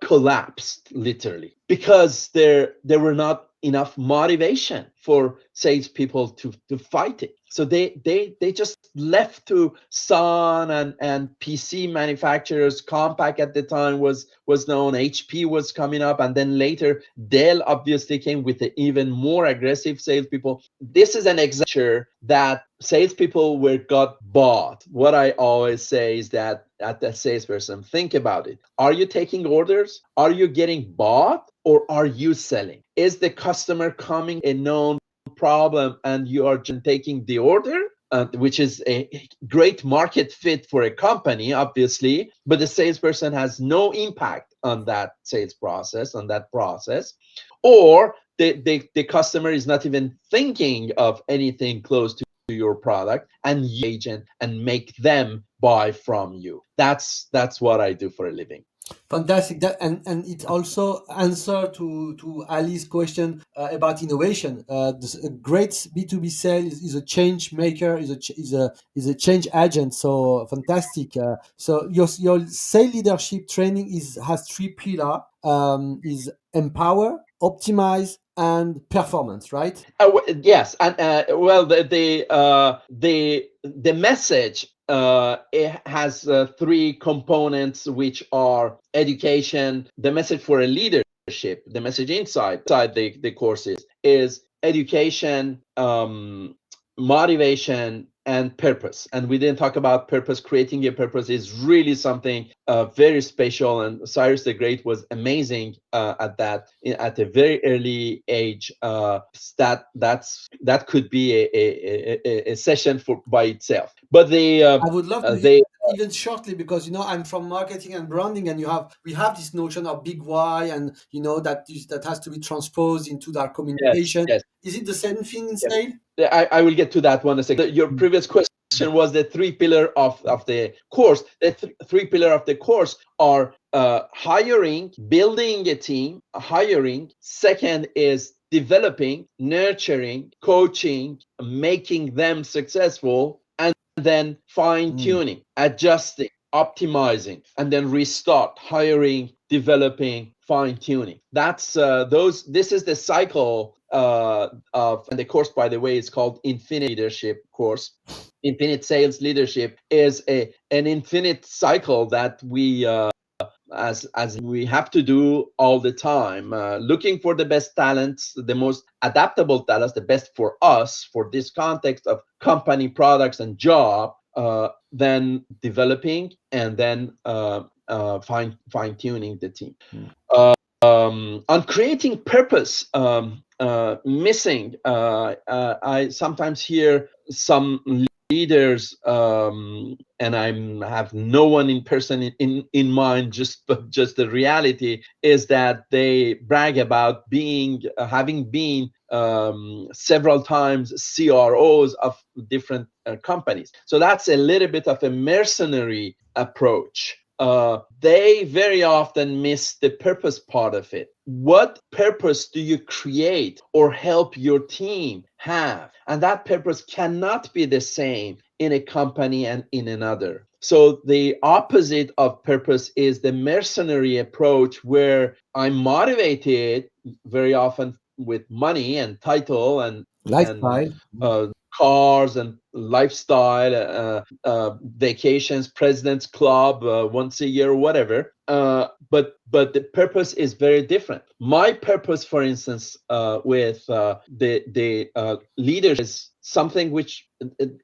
collapsed literally, because there were not enough motivation for salespeople to fight it. So they just left to Sun and PC manufacturers. Compaq at the time was known. HP was coming up, and then later Dell obviously came with the even more aggressive salespeople. This is an example that salespeople got bought. What I always say is that at the salesperson, think about it. Are you taking orders? Are you getting bought? Or are you selling? Is the customer coming a known problem and you are just taking the order, which is a great market fit for a company, obviously, but the salesperson has no impact on that sales process, or the customer is not even thinking of anything close to your product, and you agent and make them buy from you. That's what I do for a living. Fantastic. And it also answer to Ali's question about innovation. A great B2B sale is a change maker, is a change agent. So fantastic. So your sale leadership training has three pillars. Is empower, optimize, and performance, right? Yes, and well, the message it has three components, which are education, the message for a leadership, the message inside the courses is education, motivation, and purpose. And we didn't talk about purpose. Creating a purpose is really something very special, and Cyrus the Great was amazing at that at a very early age. That could be a session by itself. But I would love to hear they that even shortly, because I'm from marketing and branding, and we have this notion of big why, and that has to be transposed into our yes, communication. yes, Is it the same thing in yes. sale? I will get to that one in a second. Your previous question was the three pillar of the course. The three pillar of the course are hiring, building a team, hiring. Second is developing, nurturing, coaching, making them successful, and then fine tuning, adjusting, optimizing, and then restart, hiring, developing, fine tuning. That's this is the cycle and the course, by the way, is called Infinite Leadership course. Infinite Sales Leadership is an infinite cycle that we as we have to do all the time, looking for the best talents, the most adaptable talents, the best for us, for this context of company, products, and job, then developing, and then fine tuning the team. On creating purpose, missing, I sometimes hear some leaders, and I have no one in person in mind, just the reality is that they brag about having been several times CROs of different companies. So that's a little bit of a mercenary approach. They very often miss the purpose part of it. What purpose do you create or help your team have? And that purpose cannot be the same in a company and in another. So the opposite of purpose is the mercenary approach, where I'm motivated very often with money and title and Lifestyle. cars and lifestyle, vacations, president's club once a year, whatever. But the purpose is very different. My purpose, for instance, with the leaders, is something which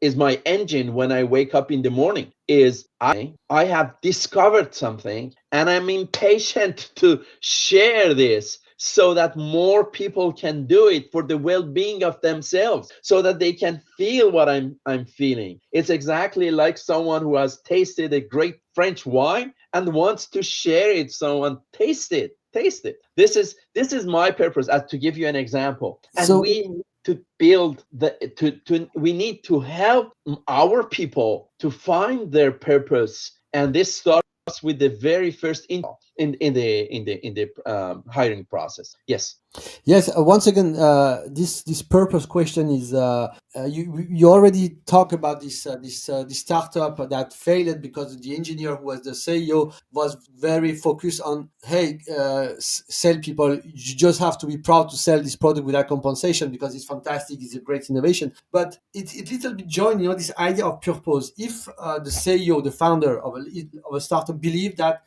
is my engine when I wake up in the morning. Is I have discovered something, and I'm impatient to share this, so that more people can do it for the well-being of themselves, so that they can feel what I'm feeling. It's exactly like someone who has tasted a great French wine and wants to share it. Someone taste it. This is my purpose. As to give you an example, and So we need to build we need to help our people to find their purpose, and this starts with the very first in the hiring process. Yes. yes, once again, this purpose question is you already talk about this startup that failed because the engineer who was the CEO was very focused on, hey, sell people. You just have to be proud to sell this product without compensation because it's fantastic, it's a great innovation. But it little bit joined, this idea of purpose. If the CEO, the founder of a startup, believes that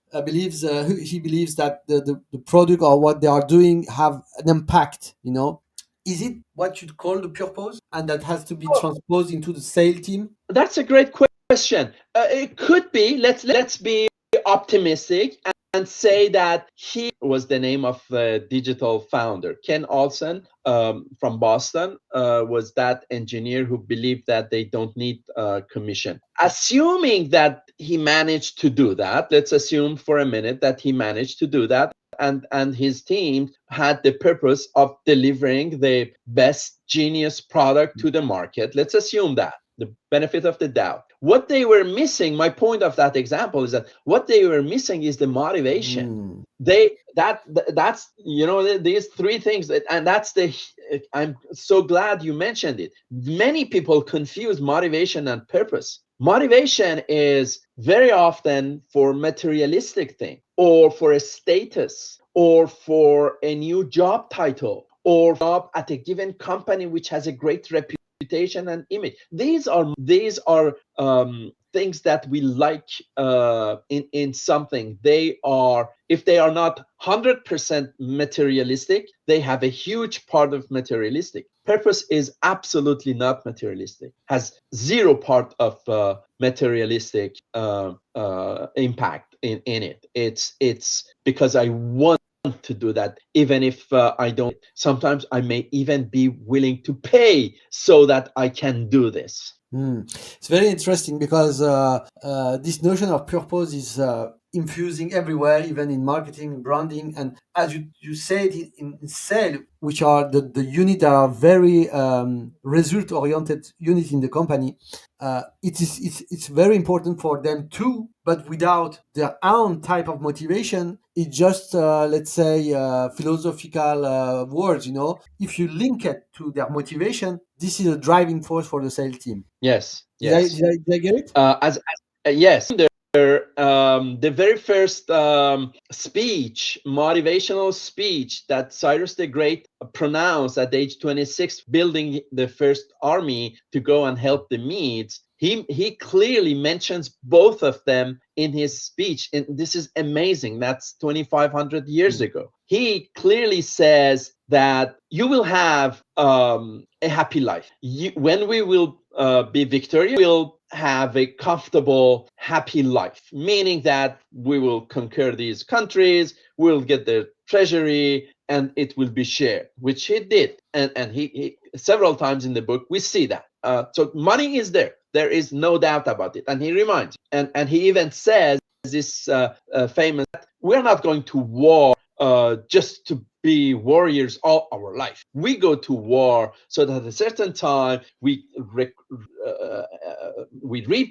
the product or what they are doing have an impact, is it what you'd call the purpose, and that has to be transposed into the sales team? That's a great question. It could be. Let's be optimistic and say that he was the name of the digital founder. Ken Olsen from Boston was that engineer who believed that they don't need commission. Assuming that he managed to do that, let's assume for a minute that he managed to do that, and his team had the purpose of delivering the best genius product to the market. Let's assume that, the benefit of the doubt. What they were missing, my point of that example is that what they were missing is the motivation. That's these three things, and that's I'm so glad you mentioned it. Many people confuse motivation and purpose. Motivation is very often for materialistic thing, or for a status, or for a new job title, or job at a given company which has a great reputation and image. These are things that we like in something. They are, if they are not 100% materialistic, they have a huge part of materialistic. Purpose is absolutely not materialistic, has zero part of materialistic impact in it. It's because I want to do that, even if I don't. Sometimes I may even be willing to pay so that I can do this. It's very interesting because this notion of purpose is infusing everywhere, even in marketing, branding, and as you said, in sales, which are the unit that are very result oriented unit in the company. It's very important for them too, but without their own type of motivation. It's just let's say philosophical words. If you link it to their motivation, this is a driving force for the sales team. Yes. Did I get it? Yes. The very first speech, motivational speech that Cyrus the Great pronounced at age 26, building the first army to go and help the Medes, he clearly mentions both of them in his speech. And this is amazing. That's 2,500 years ago. He clearly says that you will have a happy life. When we will be victorious, we'll have a comfortable, happy life, meaning that we will conquer these countries, we'll get the treasury, and it will be shared, which he did. And he several times in the book, we see that. So money is there. There is no doubt about it. And he reminds, and he even says this famous, we're not going to war just to be warriors all our life. We go to war so that at a certain time we reap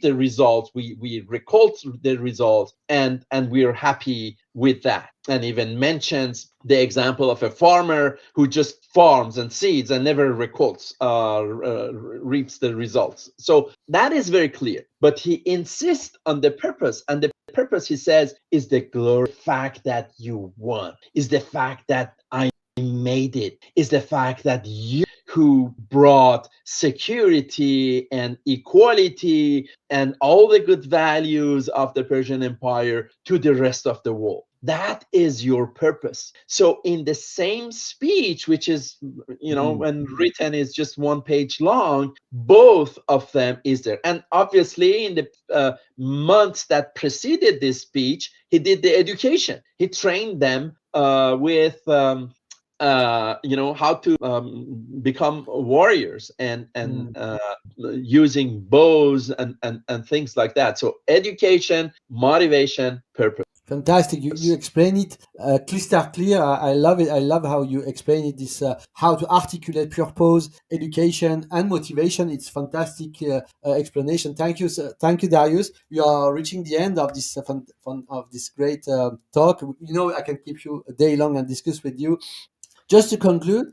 the results, we record the results, and we're happy with that. And even mentions the example of a farmer who just farms and seeds and never records, reaps the results. So that is very clear. But he insists on the purpose, and the purpose, he says, is the glory fact that you won, is the fact that I made it, is the fact that you who brought security and equality and all the good values of the Persian Empire to the rest of the world. That is your purpose. So in the same speech, which is, when written is just one page long, both of them is there. And obviously in the months that preceded this speech, he did the education. He trained them with how to become warriors and using bows and things like that. So education, motivation, purpose. Fantastic. You explain it crystal clear. I love it. I love how you explain it. This how to articulate purpose, education, and motivation. It's fantastic explanation. Thank you, sir. Thank you, Darius. We are reaching the end of this fun of this great talk. I can keep you a day long and discuss with you. Just to conclude,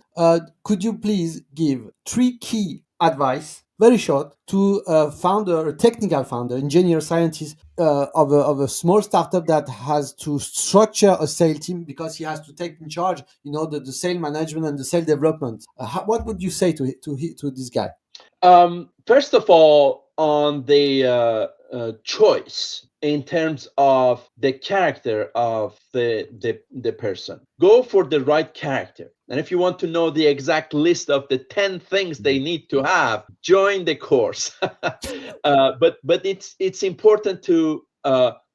could you please give 3 key advice, very short, to a founder, a technical founder, engineer, scientist of a small startup that has to structure a sales team because he has to take in charge, the sales management and the sales development. What would you say to this guy? First of all, on the choice in terms of the character of the person, go for the right character. And if you want to know the exact list of the 10 things they need to have, join the course. But it's important to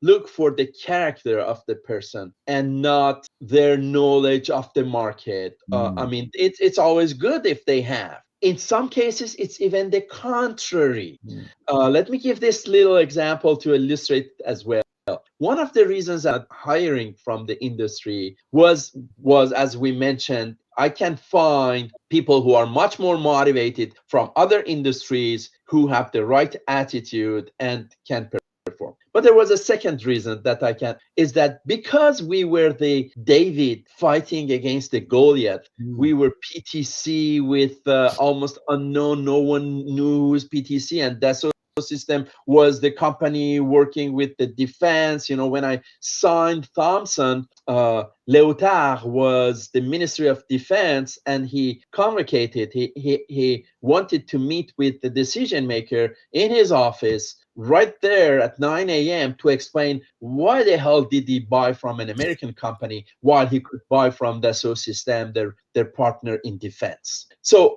look for the character of the person and not their knowledge of the market. I mean, it's always good if they have. In some cases, it's even the contrary. Let me give this little example to illustrate as well. One of the reasons that hiring from the industry was, as we mentioned, I can find people who are much more motivated from other industries who have the right attitude and can perform. But there was a second reason that is that because we were the David fighting against the Goliath, we were PTC with almost unknown, no one knew who's PTC, and Dassault System was the company working with the defense. When I signed Thomson, Lahoutifard was the Ministry of Defense, and he convocated, he wanted to meet with the decision maker in his office right there at 9 a.m. to explain why the hell did he buy from an American company while he could buy from Dassault System, their partner in defense. So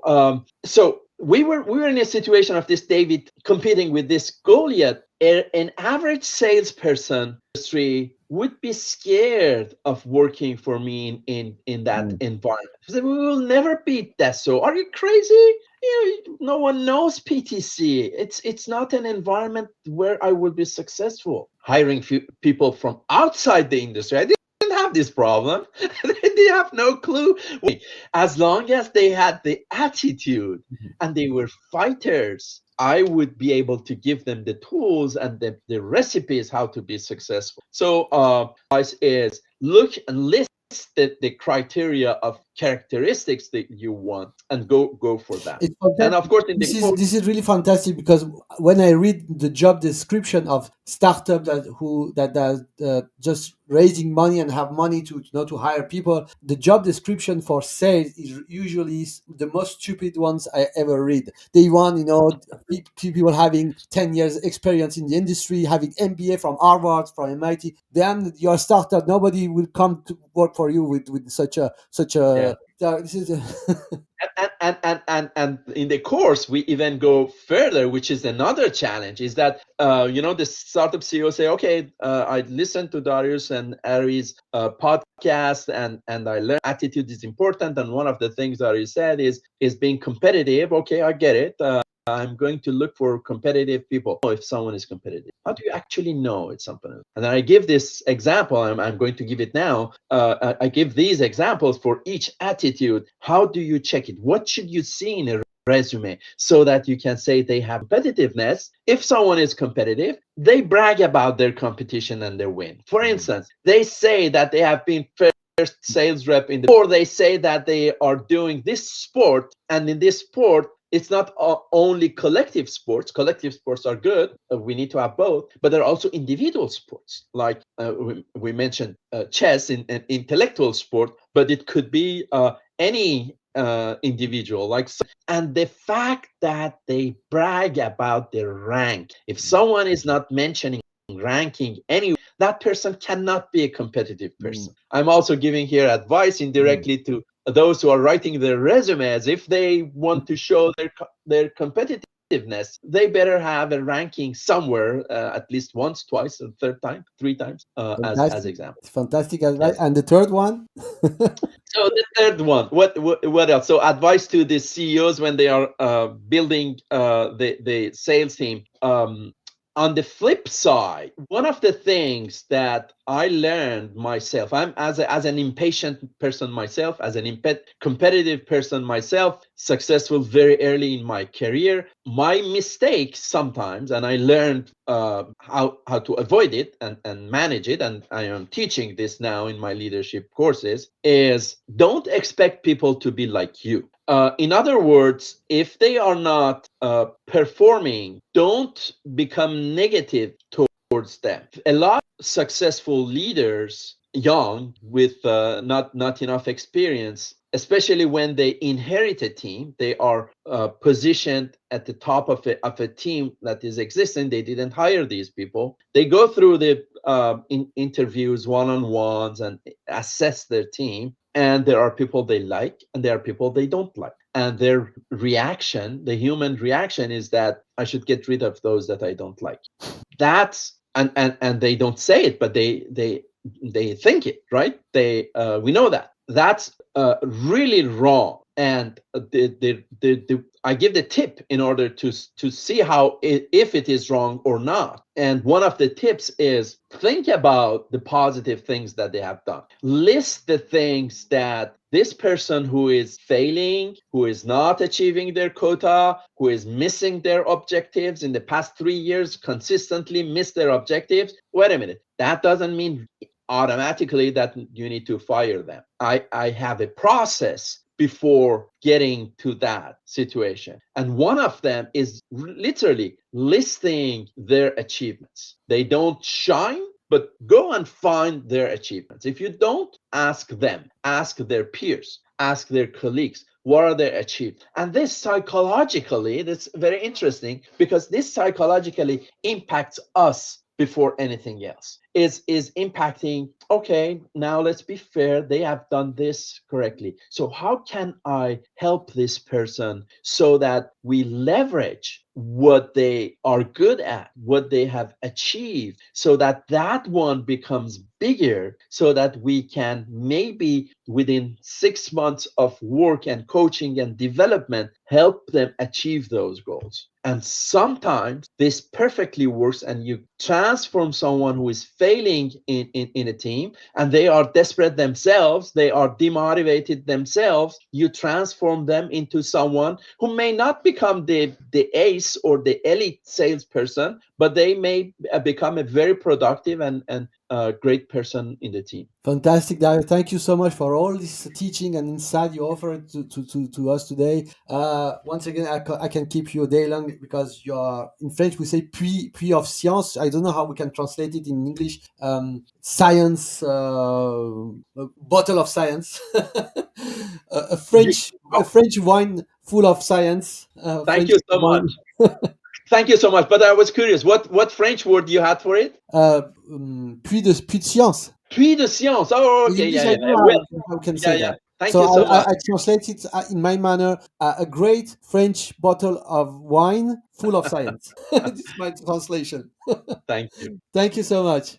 we were in a situation of this David competing with this Goliath. An average salesperson industry would be scared of working for me in that environment. We will never beat Dassault. Are you crazy? No one knows PTC. It's not an environment where I will be successful. Hiring people from outside the industry, I didn't have this problem. They have no clue. As long as they had the attitude and they were fighters, I would be able to give them the tools and the recipes how to be successful. So advice is look and list the criteria of characteristics that you want and go for that. And of course, this is really fantastic, because when I read the job description of startup that does just raising money and have money to hire people, the job description for sales is usually the most stupid ones I ever read. They want people having 10 years experience in the industry, having MBA from Harvard, from MIT. Then your startup, nobody will come to work for you with such a this is and in the course we even go further, which is another challenge, is that the startup CEO say, okay, I listened to Darius and Ari's podcast, and I learned attitude is important, and one of the things that he said is being competitive. Okay, I get it. I'm going to look for competitive people. If someone is competitive, how do you actually know it's someone? And then I give this example. I'm going to give it now. I give these examples for each attitude. How do you check it? What should you see in a resume so that you can say they have competitiveness? If someone is competitive, they brag about their competition and their win. For instance, they say that they have been first sales rep in the, or they say that they are doing this sport, and in this sport it's not only collective sports. Collective sports are good. We need to have both, but there are also individual sports. Like we mentioned chess in an intellectual sport, but it could be any individual. Like, and the fact that they brag about their rank. If someone is not mentioning ranking anywhere, that person cannot be a competitive person. I'm also giving here advice indirectly to those who are writing their resumes. If they want to show their competitiveness, they better have a ranking somewhere, at least once, twice, and third time, three times, as example. Fantastic advice. And the third one? So the third one, what else? So advice to the CEOs when they are building the sales team. On the flip side, one of the things that I learned myself, I'm as an impatient person myself, as an competitive person myself, successful very early in my career. My mistakes sometimes, and I learned how to avoid it and manage it, and I am teaching this now in my leadership courses, is don't expect people to be like you. In other words, if they are not performing, don't become negative towards them. A lot of successful leaders, young, with not enough experience, especially when they inherit a team, they are positioned at the top of a team that is existing. They didn't hire these people. They go through the interviews, one-on-ones, and assess their team. And there are people they like, and there are people they don't like. And their reaction, the human reaction, is that I should get rid of those that I don't like. That's and they don't say it, but they think it, right? We know that. That's really wrong. And I give the tip in order to see how if it is wrong or not. And one of the tips is think about the positive things that they have done. List the things that this person who is failing, who is not achieving their quota, who is missing their objectives in the past 3 years, consistently miss their objectives. Wait a minute. That doesn't mean automatically that you need to fire them. I have a process before getting to that situation. And one of them is literally listing their achievements. They don't shine, but go and find their achievements. If you don't, ask them, ask their peers, ask their colleagues, what are they achieved? And this psychologically, that's very interesting, because this psychologically impacts us before anything else. Is impacting, okay, now let's be fair, they have done this correctly. So how can I help this person so that we leverage what they are good at, what they have achieved, so that that one becomes bigger, so that we can maybe within 6 months of work and coaching and development help them achieve those goals. And sometimes this perfectly works, and you transform someone who is failing in a team and they are desperate themselves, they are demotivated themselves, you transform them into someone who may not become the ace or the elite salesperson, but they may become a very productive and great person in the team. Fantastic, Dario. Thank you so much for all this teaching and insight you offered to us today. Once again, I can keep you a day long, because you are, in French we say puits of science. I don't know how we can translate it in English. Science, bottle of science. a French wine full of science. Thank you so much. Thank you so much. But I was curious, what French word you had for it? Puits de science. Puits de science. Oh, okay. English, Yeah. I don't know how we can say that. Thank you so much. I translate it in my manner, a great French bottle of wine full of science. This is my translation. Thank you. Thank you so much.